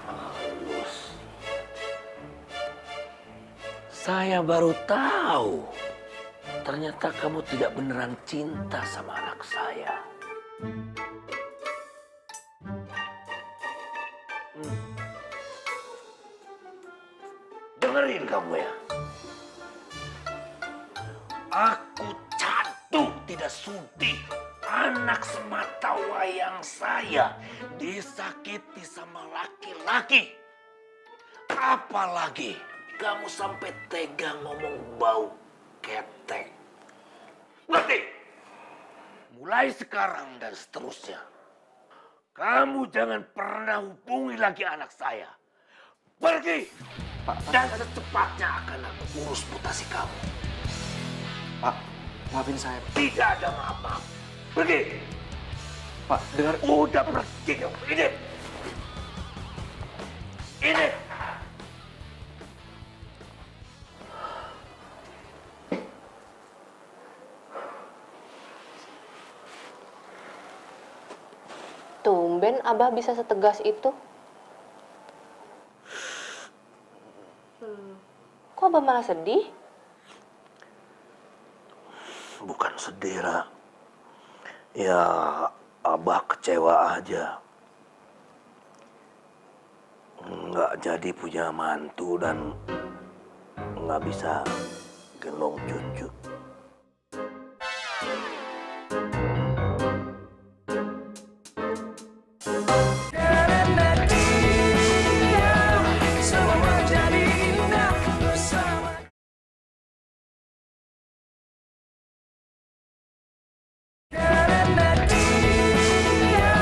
Halus. Saya baru tahu. Ternyata kamu tidak beneran cinta sama anak saya. Dengerin kamu ya. Aku cantik tidak sudi anak semata wayang saya disakiti sama laki-laki. Apalagi kamu sampai tega ngomong bau ketek. Ngerti? Mulai sekarang dan seterusnya, kamu jangan pernah hubungi lagi anak saya. Pergi! Dan secepatnya akan aku urus mutasi kamu. Pak, maafin saya. Tidak ada maaf-maaf. Pergi! Pak, dengar. Udah pergi kamu. Ini. Abah bisa setegas itu? Kok Abah malah sedih? Bukan sedih, Ra. Ya, Abah kecewa aja. Nggak jadi punya mantu dan nggak bisa gendong cucu. Karena dia semua jadi indah bersama. Karena dia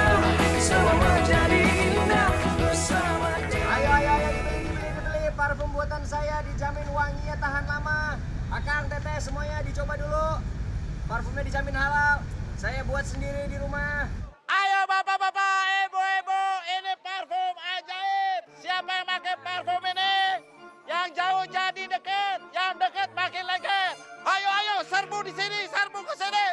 semua jadi indah bersama dia. Ayo, dibeli. Parfum buatan saya dijamin wanginya tahan lama. Akang, teteh, semuanya dicoba dulu. Parfumnya dijamin halal. Saya buat sendiri di rumah. Ayo bapak-bapak, ibu-ibu, ini parfum ajaib. Siapa yang pakai parfum ini? Yang jauh jadi deket, yang deket makin lengket. Ayo, serbu di sini, serbu ke sini.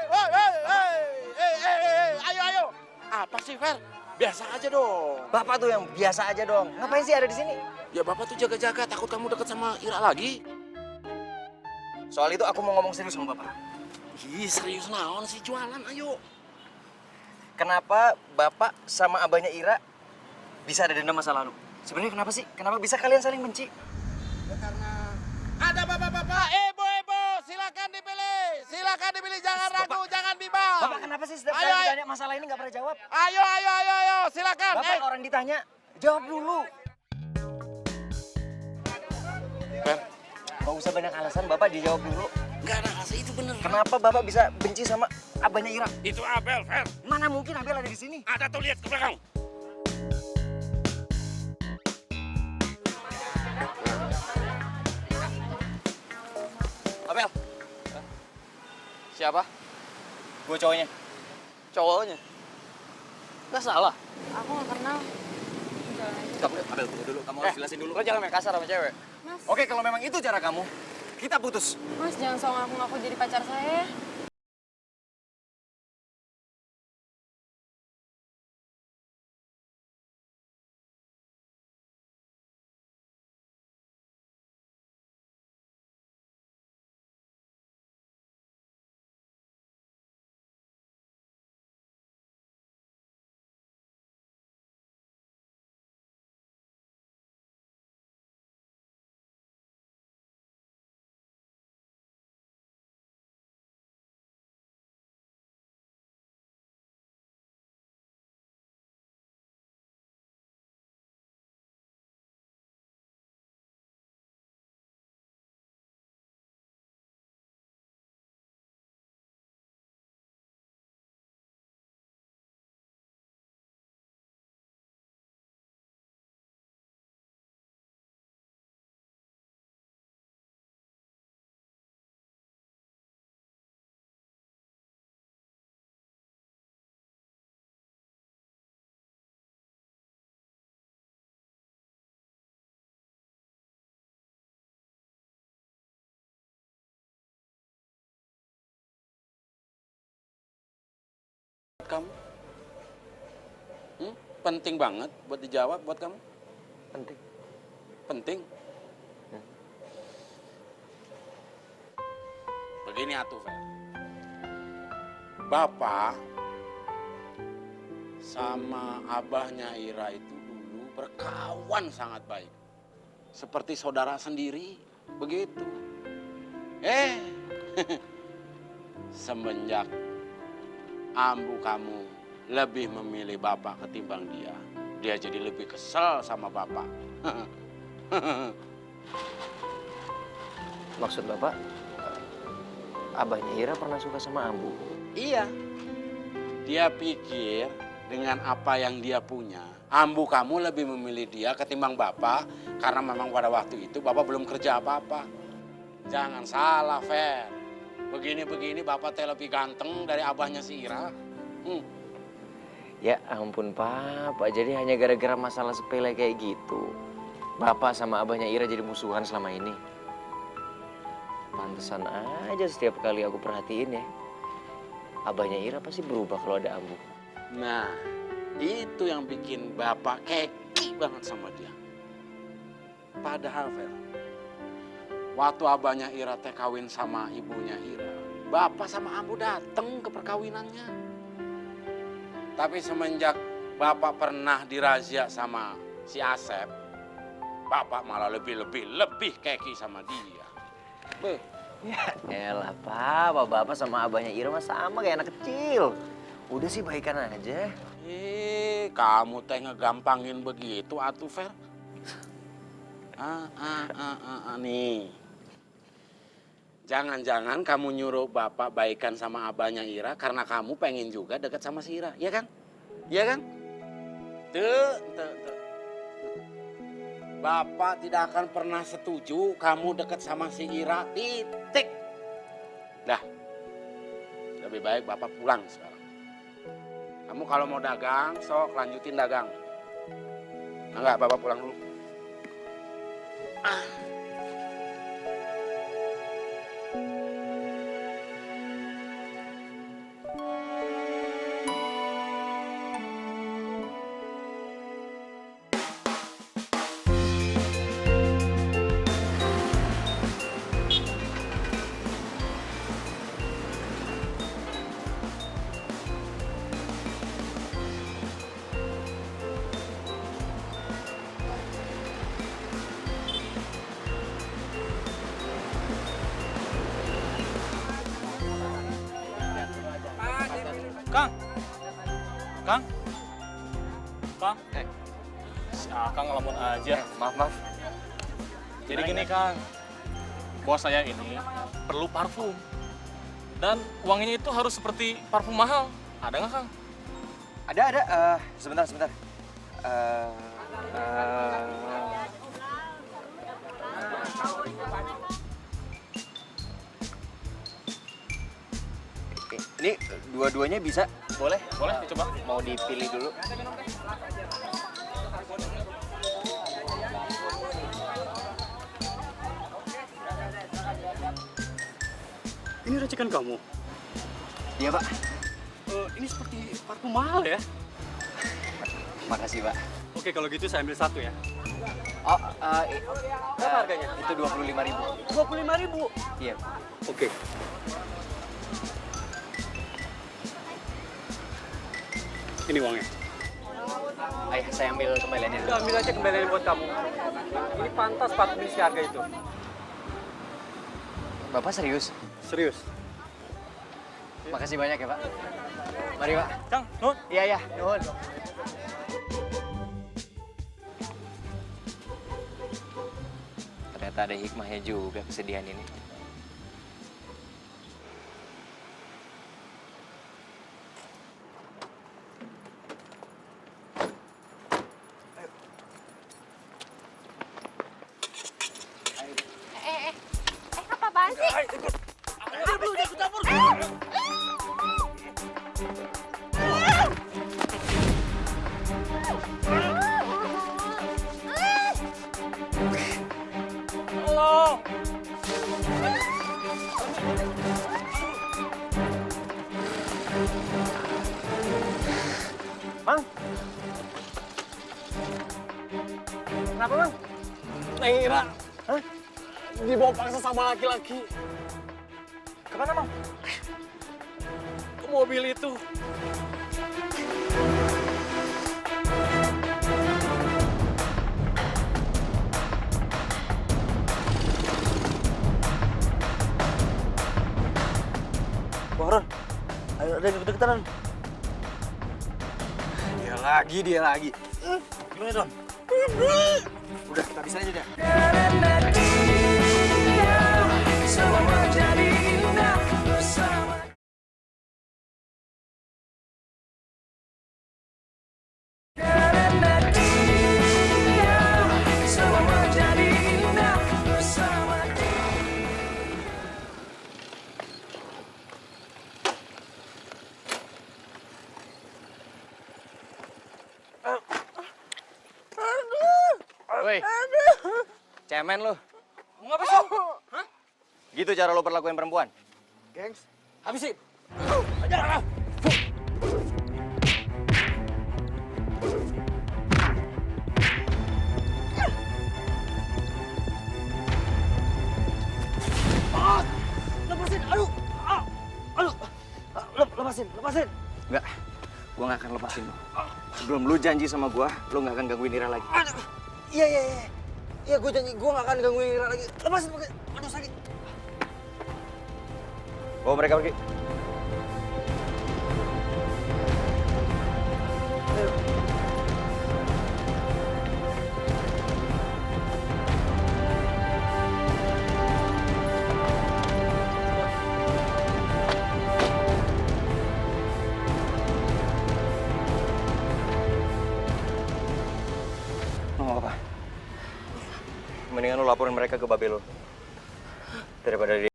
Ayo. Apa sih, Fer? Biasa aja dong. Bapak tuh yang biasa aja dong. Ngapain sih ada di sini? Ya bapak tuh jaga-jaga, takut kamu deket sama Ira lagi. Soal itu aku mau ngomong serius sama bapak. Ih, serius naon sih jualan, ayo. Kenapa bapak sama abahnya Ira bisa ada dendam masa lalu? Sebenarnya kenapa sih? Kenapa bisa kalian saling benci? Ya karena ada bapak-bapak, ibu-ibu, silakan dipilih, jangan ragu, jangan bimbang. Bapak kenapa sih setiap kali Ayo. ditanya masalah ini nggak pernah jawab? Ayo, silakan. Bapak orang ditanya, jawab dulu. Fer, Nggak usah banyak alasan, bapak dijawab dulu. nggak ada rasa itu bener. Kenapa bapak bisa benci sama abahnya Ira? Itu Abel, Fer. Mana mungkin Abel ada di sini? Ada tuh, lihat ke belakang. Abel, Siapa? gue cowoknya. Cowoknya. Nggak salah. Aku nggak kenal. Abel, tunggu dulu. Kamu harus jelasin dulu. Lo jangan main kasar sama cewek. Mas, Oke, kalau memang itu cara kamu, kita putus. Mas jangan sok ngaku-ngaku jadi pacar saya ya. Kamu? Penting banget buat dijawab buat kamu? Penting. Penting? Begini atuh, Fer. Bapak sama abahnya Ira itu dulu berkawan sangat baik. Seperti saudara sendiri, begitu. Semenjak ambu kamu lebih memilih bapak ketimbang dia jadi lebih kesel sama bapak. Maksud bapak, abahnya Ira pernah suka sama Ambu? Iya, dia pikir dengan apa yang dia punya, ambu kamu lebih memilih dia ketimbang bapak, karena memang pada waktu itu bapak belum kerja apa-apa. Jangan salah, Fer. Begini-begini bapak teh lebih ganteng dari abahnya si Ira. Ya ampun Pak, jadi hanya gara-gara masalah sepele kayak gitu Bapak sama abahnya Ira jadi musuhan selama ini. Pantesan aja setiap kali aku perhatiin ya, abahnya Ira pasti berubah kalau ada Ambu. Nah, Itu yang bikin bapak keki banget sama dia. Padahal, Fer, waktu abahnya Ira teh kawin sama ibunya Ira, bapak sama ambu dateng ke perkawinannya. Tapi semenjak bapak pernah dirazia sama si Asep, bapak malah lebih keki sama dia. Beh. Ya elah Pak, bapak sama abahnya Ira mah sama kayak anak kecil. Udah sih baikan aja. Kamu teh ngegampangin begitu atuh, Fer. Nih. Jangan-jangan kamu nyuruh bapak baikan sama abahnya Ira karena kamu pengen juga deket sama si Ira, iya kan? Iya kan? Tuh. Bapak tidak akan pernah setuju kamu deket sama si Ira, titik. Dah, lebih baik bapak pulang sekarang. Kamu kalau mau dagang, sok lanjutin dagang. Enggak, bapak pulang dulu. Kang. Si Akang ngelamun aja. Maaf. Jadi gini Kang, bos saya ini perlu parfum. Dan wanginya itu harus seperti parfum mahal. Ada nggak Kang? Ada. Sebentar. Ini dua-duanya bisa? Boleh? Boleh dicoba. Mau dipilih dulu? Ini racikan kamu? Iya, Pak. Ini seperti parfum mahal ya? Makasih, Pak. Oke, kalau gitu saya ambil satu ya. Oh, Berapa harganya? Itu 25.000. 25.000. Iya. Oke. Ini uangnya. Ayah, saya ambil kembaliannya. Udah ambil aja kembalian buat kamu. Ini pantas parfum ini seharga itu. Bapak serius? Serius. Makasih banyak ya, Pak. Mari, Pak. Kang, Nun. Iya, nuhun. Ternyata ada hikmahnya juga kesedihan ini. Apaan sih? Mang? Kenapa, Mang? Neng Ira. Hah? Dibawa paksa sama laki-laki. Kemana, Mang? Ke mobil itu. Boron, ayo ada deket-deketan. Dia lagi. Gimana, Don? Udah, kita bisa aja deh. Karena dia semua jadi indah bersama. Karena dia semua jadi indah bersama dia. Woi, cemen lu. Mau ngapa sih? Hah? Gitu cara lo perlakuin perempuan? Gengs, Habisin. lepasin. Enggak, gue nggak akan lepasin lo. Sebelum lu janji sama gue, lu nggak akan gangguin Ira lagi. Aduh, iya. Iya, gue janji gue gak akan gangguin Ira lagi. Lepasin, aduh sakit. Bawa mereka pergi. Mau apa? Mendingan lu laporin mereka ke Babel lo. Daripada dia.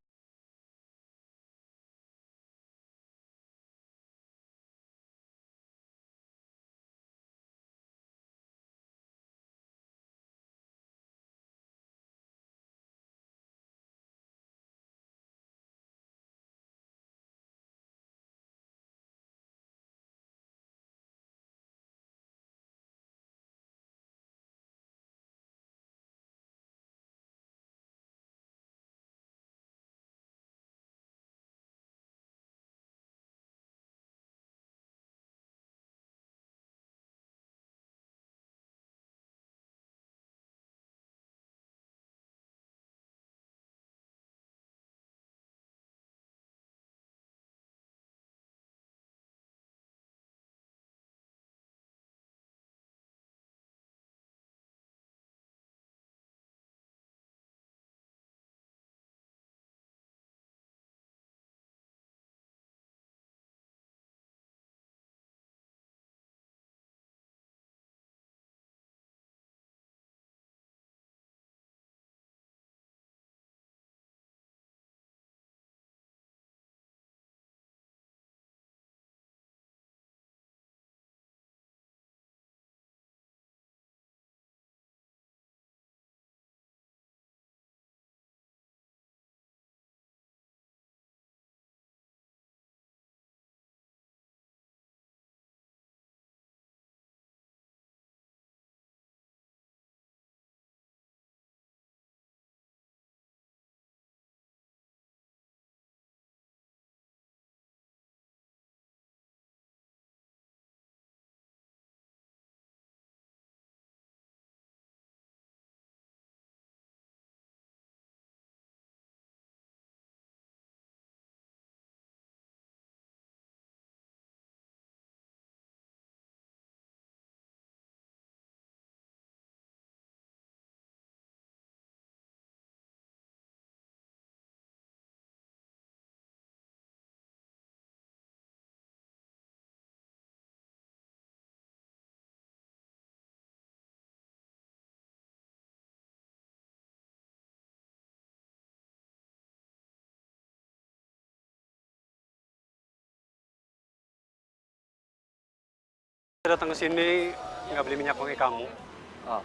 Saya datang ke sini nggak beli minyak wangi kamu.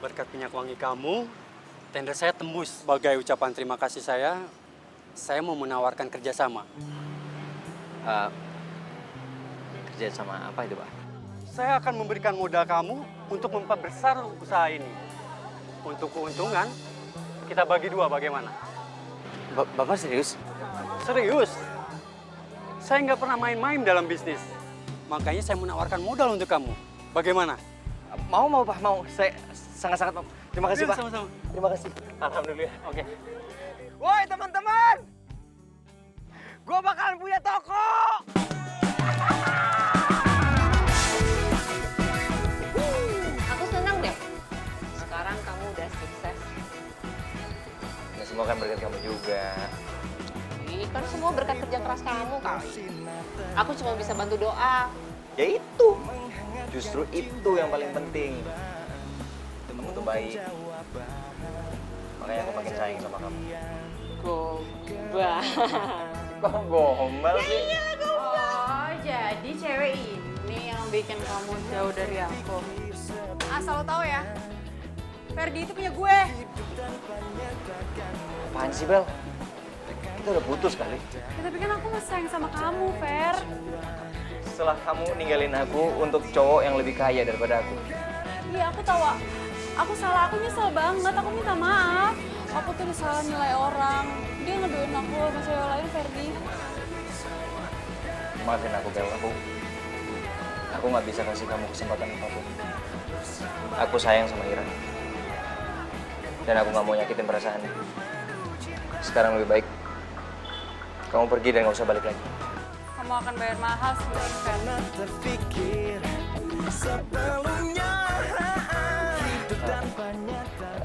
Berkat minyak wangi kamu, tender saya tembus. Sebagai ucapan terima kasih saya mau menawarkan kerjasama. Kerjasama apa itu, Pak? Saya akan memberikan modal kamu untuk memperbesar usaha ini. Untuk keuntungan, kita bagi dua bagaimana? Bapak serius? Serius? Saya nggak pernah main-main dalam bisnis. Makanya saya menawarkan modal untuk kamu. Bagaimana? Mau Pak, mau. Saya sangat-sangat mau. Terima kasih, Pak. Sama-sama. Terima kasih. Alhamdulillah. Oke. Woi, teman-teman! Gua bakalan punya toko! Aku senang deh. Sekarang kamu udah sukses. Ya, semua kan berkat kamu juga. Ini kan semua berkat kerja keras kamu kali. Aku cuma bisa bantu doa. Ya itu. Justru itu yang paling penting. Kamu tuh baik. Makanya aku makin sayang sama kamu. Gombal. Kok gombal sih? Oh, jadi cewek ini yang bikin kamu jauh dari aku. Asal lo tahu ya, Ferdi itu punya gue. Apaan sih, Bel? Kita udah putus kali. Ya, tapi kan aku masih sayang sama kamu, Fer. Setelah kamu ninggalin aku untuk cowok yang lebih kaya daripada aku. Iya, aku tahu. Aku salah, aku nyesel banget. Aku minta maaf. Aku tuh salah nilai orang. Dia ngedoain aku sama cewek lain, Ferdi. Maafin aku, Bel. Aku nggak bisa kasih kamu kesempatan apapun. Aku sayang sama Ira. Dan aku nggak mau nyakitin perasaannya. Sekarang lebih baik kamu pergi dan nggak usah balik lagi. Kamu akan bayar mahal sih, Fer.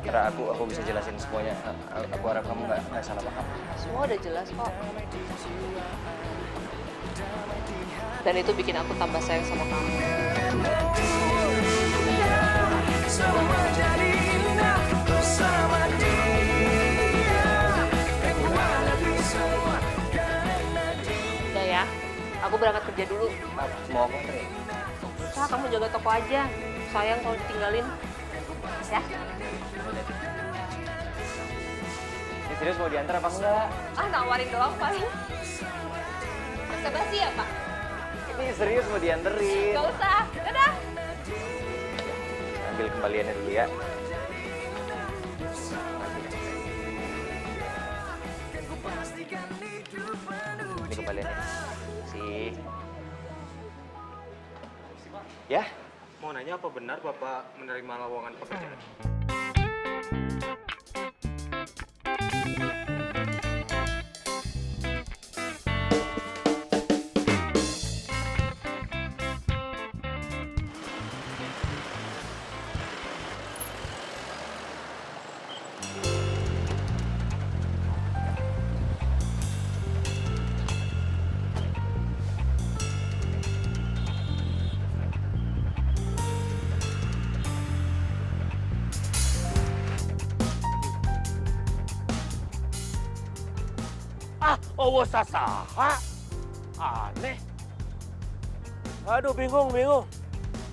Ra, aku bisa jelasin semuanya. Aku harap kamu nggak salah paham. Semua udah jelas kok. Dan itu bikin aku tambah sayang sama kamu. Semua jadi indah bersama dia. Lebih semua karena dia. Udah ya, aku berangkat kerja dulu. Mau aku anterin? Usah, kamu jaga toko aja. Sayang kalau ditinggalin. Ya? Ini serius mau diantar apa enggak? Ah, nawarin doang paling. Masa basi ya, Pak? Ini serius mau dianterin. Gak usah. Dadah. Ambil kembaliannya dulu ya. Ini kembaliannya. Sih. Ya? Mau nanya apa benar Bapak menerima lowongan pekerjaan? Oh, sasaha. Aneh. Aduh, bingung.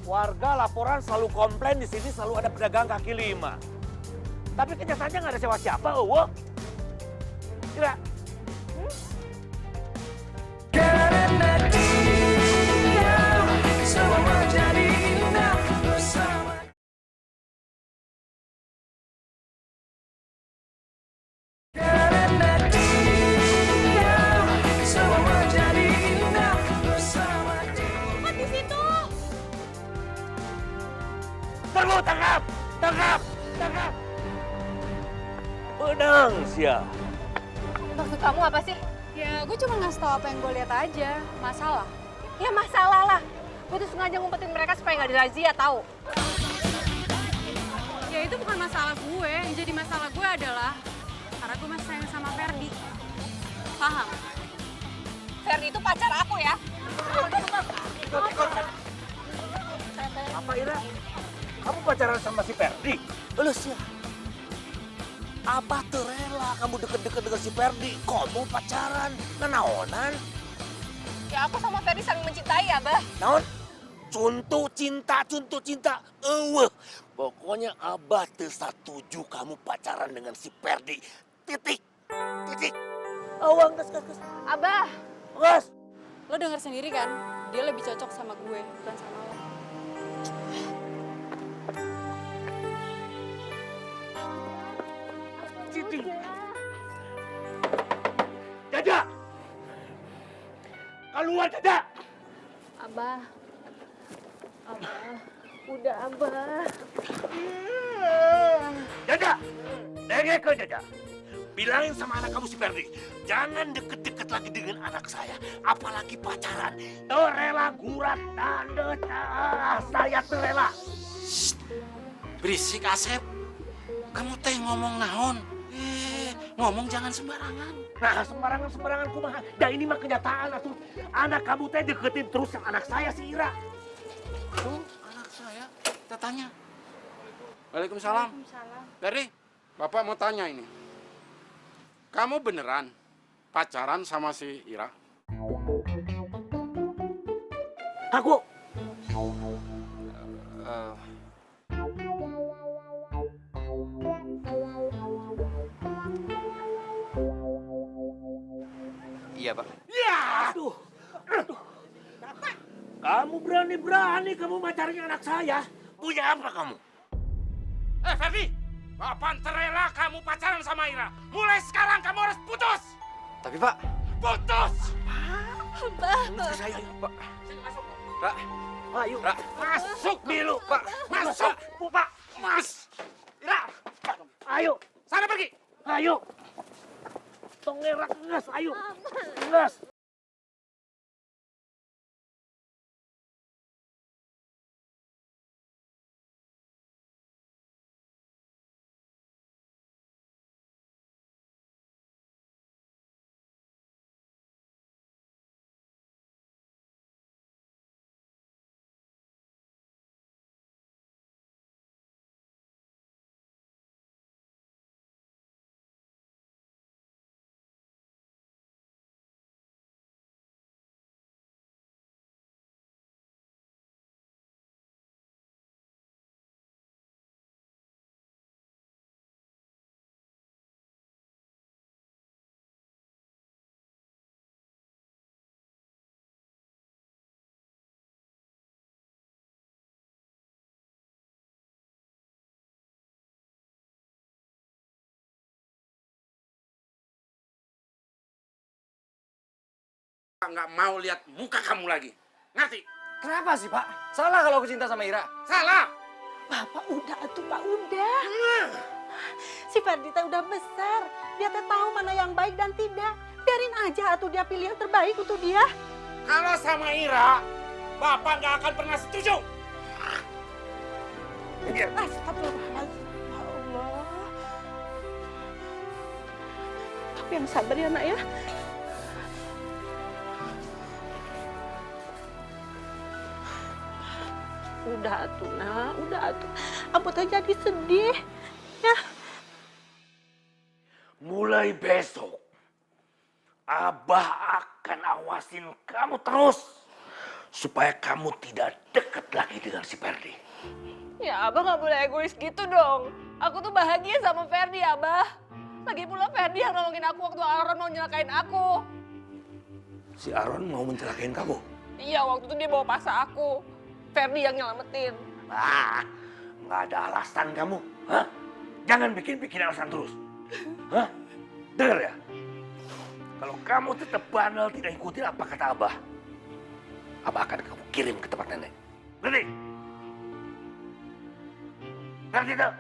Warga laporan selalu komplain di sini selalu ada pedagang kaki lima. Tapi kenyataannya nggak ada siapa-siapa, Kira. Karena dia semua jadi indah bersama. Karena dia semua jadi indah bersama dia. Cepat di situ. Tunggu, tangkap. Benang, sia. Maksud kamu apa sih? Ya, gue cuma ngasih tau apa yang gue lihat aja. Masalah. Ya masalah lah. Gue tuh sengaja ngumpetin mereka supaya nggak dirazia, tahu? Ya itu bukan masalah gue. Yang jadi masalah gue adalah karena gue masih sayang sama Ferdi. Paham? Ferdi itu pacar aku ya. Apa, Ira? Kamu pacaran sama si Ferdi? Lu sih. Abah terela kamu deket-deket dengan si Ferdi. Kamu pacaran, naonan? Ya aku sama Ferdi saling mencintai ya, Bah. Naon? Contoh cinta. Pokoknya Abah setuju kamu pacaran dengan si Ferdi. Titik. Awang, gas. Abah. Gas. Lo denger sendiri kan? Dia lebih cocok sama gue, bukan sama lo. Jaja! Keluar, Jaja! Abah. Udah, Abah. Jaja! Dengek ke Jaja. Bilangin sama anak kamu si Ferdi, jangan deket-deket lagi dengan anak saya, apalagi pacaran. Terela gurat tanda saya terela. Berisik Asep. Kamu teh ngomong naon? Ngomong jangan sembarangan. Nah, sembarangan kumaha. Ya ini mah kenyataan atuh. Anak kamu teh deketin terus yang anak saya si Ira. Tuh, anak saya. Kita tanya. Waalaikumsalam. Ferdi, Bapak mau tanya ini. Kamu beneran pacaran sama si Ira? Aku. Iya, Pak. Ya, aduh. Kamu berani-berani kamu pacarnya anak saya. Punya apa kamu? Ferdi, Bapak terela kamu pacaran sama Ira. Mulai sekarang kamu harus putus. Tapi, Pak. Putus. Istri saya, Pak. Pak. Ayo. Pak. Masuk dulu, Pak. Masuk, Pak. Mas. Ira. Ayo. Sana pergi. Ayo. Tongerak ngas, ayo. Ngas. Nggak mau lihat muka kamu lagi. Ngerti? Kenapa sih, Pak? Salah kalau aku cinta sama Ira. Salah. Bapak udah atuh Pak, udah. Si Ferdi teh udah besar. Dia teh tahu mana yang baik dan tidak. Biarin aja atuh dia pilih yang terbaik untuk dia. Kalau sama Ira, Bapak nggak akan pernah setuju. Astagfirullahaladzim. Ya Allah. Tapi yang sabar ya, Nak ya. Udah atuh, Nak. Udah atuh. Ampun teh jadi sedih. Ya. Mulai besok, Abah akan awasin kamu terus. Supaya kamu tidak dekat lagi dengan si Ferdi. Ya Abah nggak boleh egois gitu dong. Aku tuh bahagia sama Ferdi, Abah. Lagi pula Ferdi yang nolongin aku waktu Aaron mau nyelakain aku. Si Aaron mau mencelakain kamu? Iya, waktu itu dia bawa paksa aku. Ferdi yang nyelamatin. Ah, nggak ada alasan kamu. Hah? Jangan bikin alasan terus. Hah? Dengar ya? Kalau kamu tetap bandel tidak ikutin apa kata Abah, Abah akan kamu kirim ke tempat nenek. Ngerti? Ngerti tak?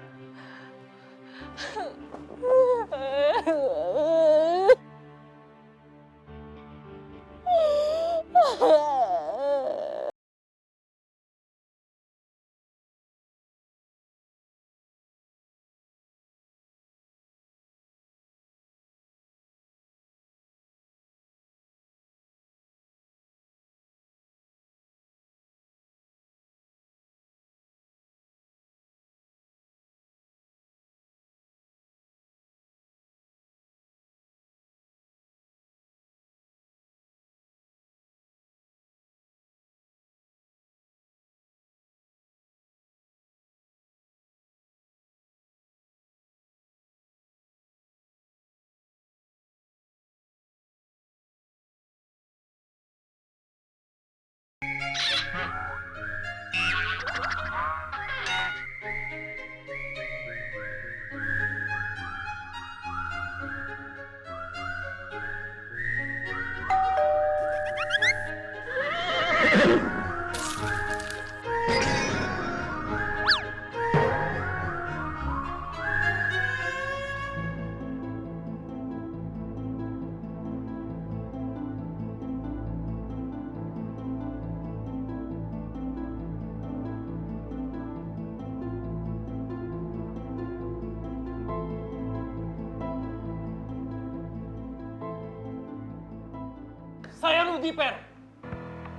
Saya rugi, Per.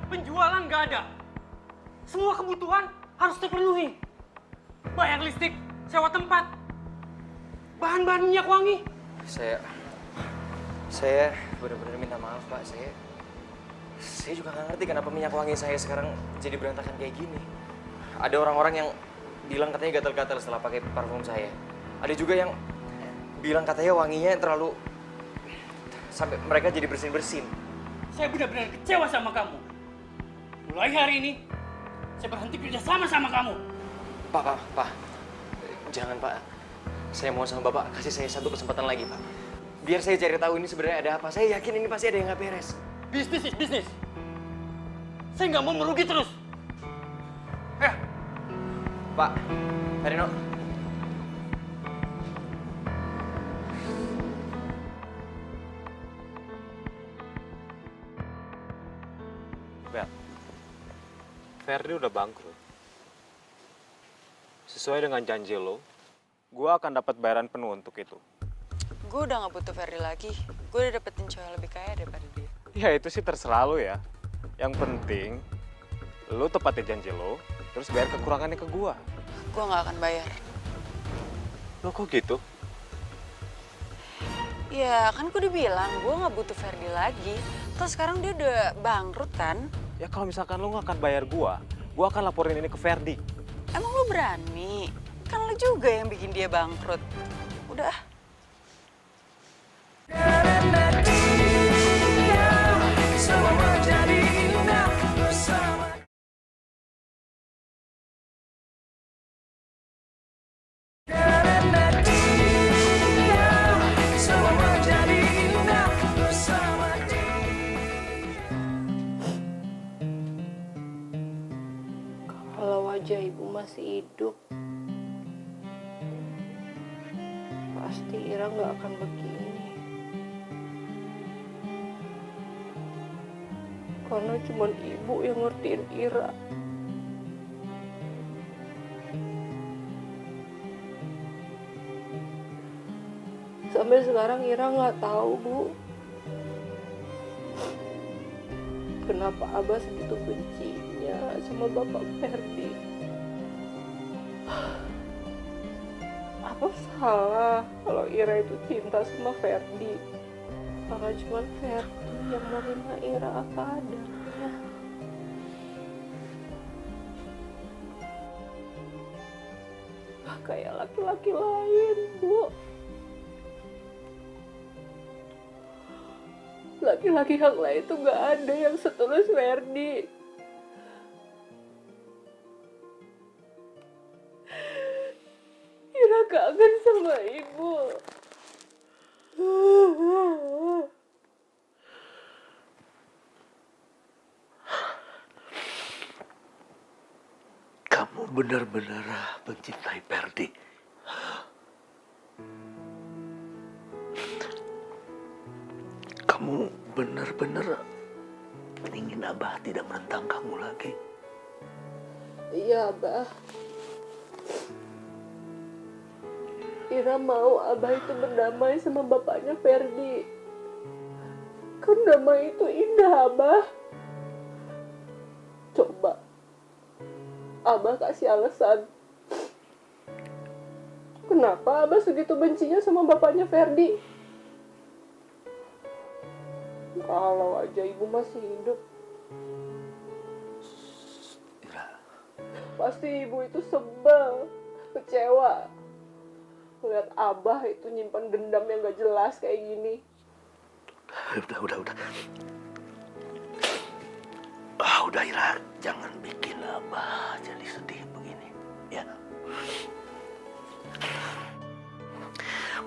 Penjualan nggak ada. Semua kebutuhan harus terpenuhi. Bayar listrik, sewa tempat, bahan-bahan minyak wangi. Saya benar-benar minta maaf, Pak. Saya juga nggak ngerti kenapa minyak wangi saya sekarang jadi berantakan kayak gini. Ada orang-orang yang bilang katanya gatal-gatal setelah pakai parfum saya. Ada juga yang bilang katanya wanginya terlalu sampai mereka jadi bersin-bersin. Saya benar-benar kecewa sama kamu. Mulai hari ini, saya berhenti kerja sama kamu. Pak. Jangan, Pak. Saya mau sama Bapak kasih saya satu kesempatan lagi, Pak. Biar saya cari tahu ini sebenarnya ada apa. Saya yakin ini pasti ada yang nggak beres. Bisnis is bisnis. Saya nggak mau merugi terus. Pak, Herino. Bel, Ferdi udah bangkrut. Sesuai dengan janji lo, gue akan dapat bayaran penuh untuk itu. Gue udah gak butuh Ferdi lagi. Gue udah dapetin cewek lebih kaya daripada dia. Ya itu sih terserah lo ya. Yang penting, lo tepatin janji lo, terus bayar kekurangannya ke gue. Gue gak akan bayar. Lo kok gitu? Ya kan gue udah bilang, gue gak butuh Ferdi lagi. Terus sekarang dia udah bangkrut kan? Ya kalau misalkan lo gak akan bayar gue akan laporin ini ke Ferdi. Emang lo berani? Kan lo juga yang bikin dia bangkrut. Udah. Karena dia semua menjadi indah bersama. Karena dia semua menjadi indah bersama dia. Kalau wajah ibu masih hidup, pasti Ira nggak akan begini. Karena cuma ibu yang ngertiin Ira. Sampai sekarang Ira nggak tahu, Bu, kenapa Abah segitu bencinya sama Bapak Ferdi. Apa salah kalau Ira itu cinta sama Ferdi? Karena cuma Ferdi yang menerima Ira apa adanya. Kayak laki-laki lain, Bu. Laki-laki yang lain tuh gak ada yang setulus Ferdi. Ira kangen sama ibu. Kamu benar-benar mencintai Ferdi. Kamu benar-benar ingin Abah tidak menentang kamu lagi. Iya, Abah. Ira mau Abah itu berdamai sama bapaknya Ferdi. Kan damai itu indah, Abah. Coba Abah kasih alasan. Kenapa Abah segitu bencinya sama bapaknya Ferdi? Kalau aja ibu masih hidup, pasti ibu itu sebel, kecewa. Lihat Abah itu nyimpan dendam yang gak jelas kayak gini. Udah. Udah Ira, jangan bikin Abah jadi sedih begini, ya.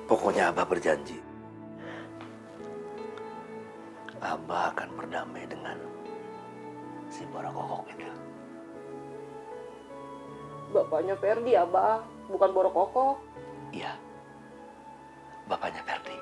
Pokoknya Abah berjanji, Abah akan berdamai dengan si Borokokok itu. Bapaknya Ferdi, Abah, bukan Borokokok. Iya, bapaknya Ferdi.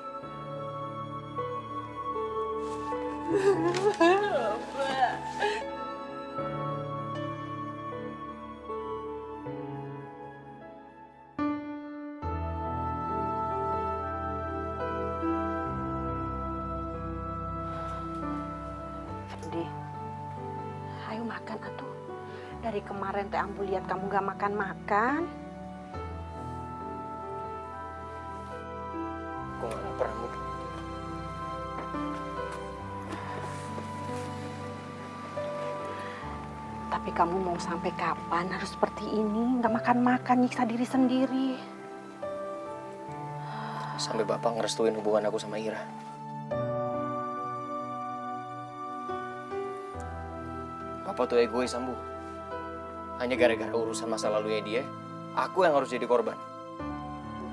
Ferdi, ayo makan atuh. Dari kemarin teh Ambu lihat kamu gak makan-makan. Gue gak lapar, Ambu. Tapi kamu mau sampai kapan harus seperti ini? Gak makan-makan, nyiksa diri sendiri. Sampai Bapak ngerestuin hubungan aku sama Ira. Bapak tuh egois, Ambu. Hanya gara-gara urusan masa lalunya dia, aku yang harus jadi korban.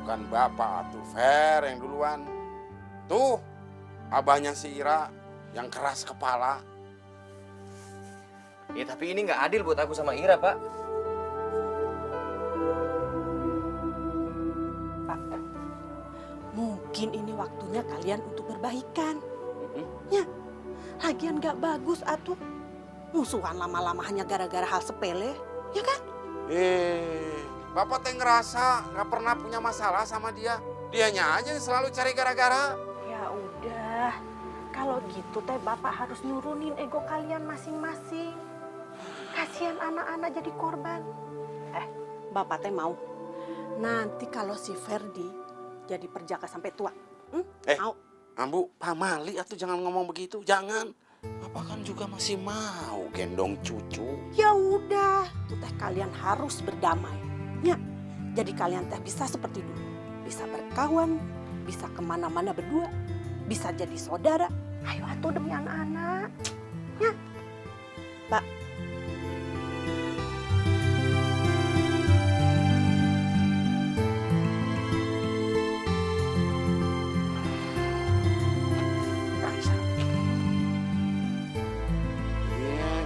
Bukan bapak tuh, Fer yang duluan. Tuh, abahnya si Ira yang keras kepala. Ya tapi ini nggak adil buat aku sama Ira, Pak. Mungkin ini waktunya kalian untuk berbaikan. Ya, lagian gak bagus atuh. Musuhan lama-lama hanya gara-gara hal sepele, ya kan? Bapak teh ngerasa nggak pernah punya masalah sama dia. Dianya aja yang selalu cari gara-gara. Ya udah, kalau gitu teh Bapak harus nurunin ego kalian masing-masing. Kasihan anak-anak jadi korban. Bapak teh mau nanti kalau si Ferdi jadi perjaka sampai tua. Mau? Ambu, Pak Mali atuh jangan ngomong begitu, jangan. Bapak kan juga masih mau gendong cucu. Ya udah, tuh teh kalian harus berdamai. Ya, jadi kalian teh bisa seperti dulu. Bisa berkawan, bisa kemana-mana berdua, bisa jadi saudara. Ayo atuh demi anak-anak. Ya, Pak.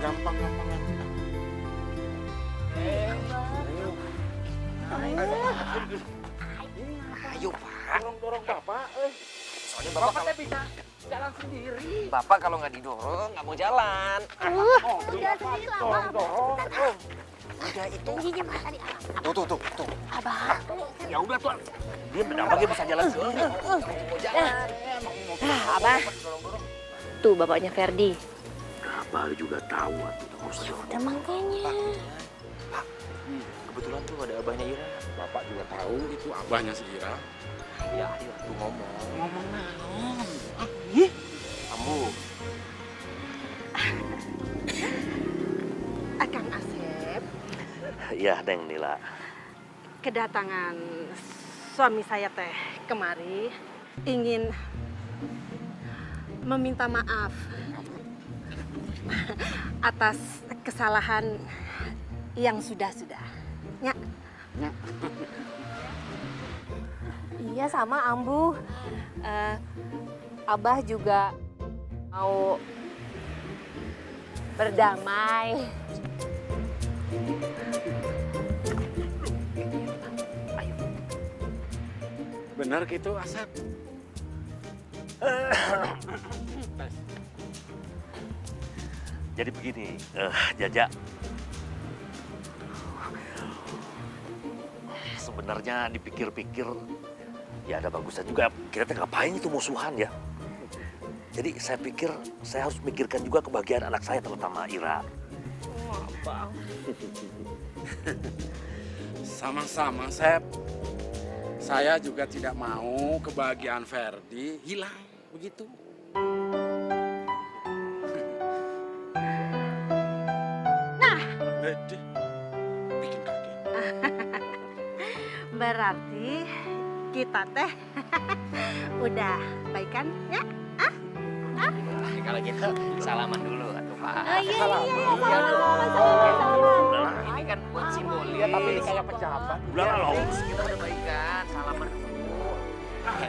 Gampang. Ayo, Pak. Dorong Bapak. Soalnya Bapak bisa jalan sendiri. Bapak kalau nggak didorong nggak mau jalan. Udah sendiri lah, dorong. Udah itu. Tuh. Abah. Ya udah tuh. Dia dampaknya bisa jalan sendiri. Mau jalan. Abah. Tuh bapaknya Ferdi. Abah juga tahu atuh. Udah makanya. Pak, kebetulan tuh ada abahnya Ira. Bapak juga tahu itu abahnya si Ira. Ya, ayo tuh ngomong. Ngomong naon? Kamu. Kang Asep, Ya, Neng Nila. kedatangan suami saya teh kemari ingin meminta maaf atas kesalahan yang sudah-sudah. Ya. Iya sama Ambu. Abah juga mau berdamai. Benar gitu, Asep. Jadi begini, Jaja. Sebenarnya dipikir-pikir, ya ada bagusnya juga. Kita teh ngapain itu musuhan ya? Jadi saya pikir saya harus mikirkan juga kebahagiaan anak saya, terutama Ira. Bang. Sama-sama, Sep. Saya juga tidak mau kebahagiaan Ferdi hilang begitu. Nah, bikin kaget. berarti kita teh udah baikan ya? Kalau gitu salaman dulu atuh Pak. Iya. Ini kan buat simbol. Iya, tapi ini kayak pejabat. Udah loh. Kita udah baikan, salaman dulu.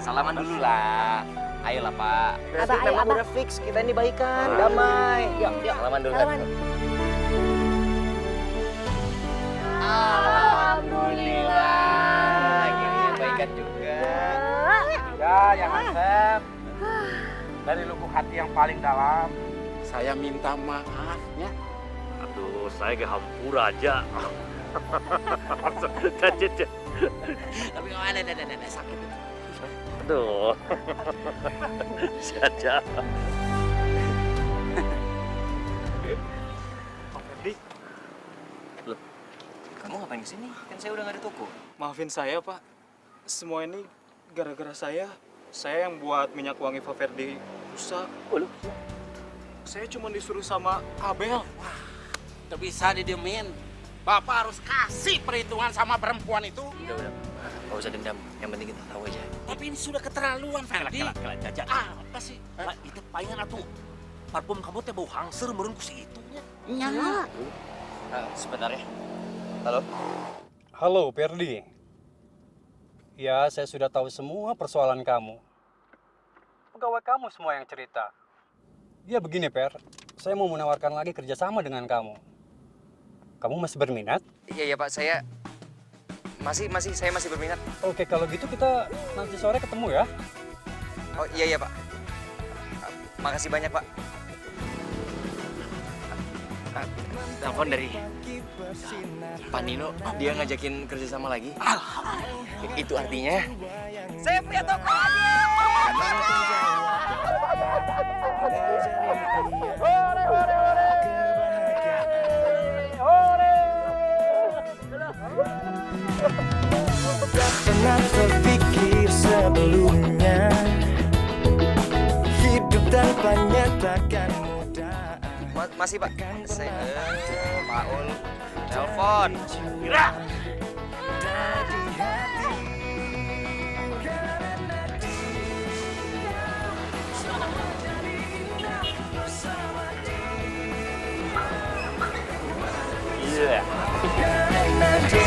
Salaman dulu lah. Ayolah Pak. Berarti memang udah fix kita ini baikan, damai. Yuk, salaman dulu. Alhamdulillah. Akhirnya baikan juga. Ya, yang Asep. Dari lubuk hati yang paling dalam, saya minta maaf ya. Aduh, saya ke hampura aja. Tapi mana ada sakit itu. Aduh. Jaja. Loh, kamu ngapain kesini? Kan saya udah nggak di toko. Maafin saya, Pak. Semua ini gara-gara saya. Saya yang buat minyak wangi Pak Ferdi rusak. Saya cuma disuruh sama Abel. Tidak bisa didiemin. Bapak harus kasih perhitungan sama perempuan itu. Udah. Nggak usah dendam. Yang penting kita tahu aja. Tapi ini sudah keterlaluan, Ferdi. Kelak, Jaja. Apa sih? Lah, itu palingan atuh. Parfum kamu teh bau hangser meureun ku si itu nya. Nya. Sebentar ya. Halo? Halo, Ferdi. Ya, saya sudah tahu semua persoalan kamu. Pegawai kamu semua yang cerita. Ya begini, Per. Saya mau menawarkan lagi kerjasama dengan kamu. Kamu masih berminat? Iya Pak, saya masih berminat. Oke, kalau gitu kita nanti sore ketemu ya. Oh iya Pak. Makasih banyak Pak. Telepon dari Pak Nino, dia ngajakin kerjasama lagi. Itu artinya saya punya toko lagi. Tak pernah terpikir sebelumnya, hidup tanpanya takkan mudah. Masih Pak, saya Paul telepon. Ira. Iya. Karena dia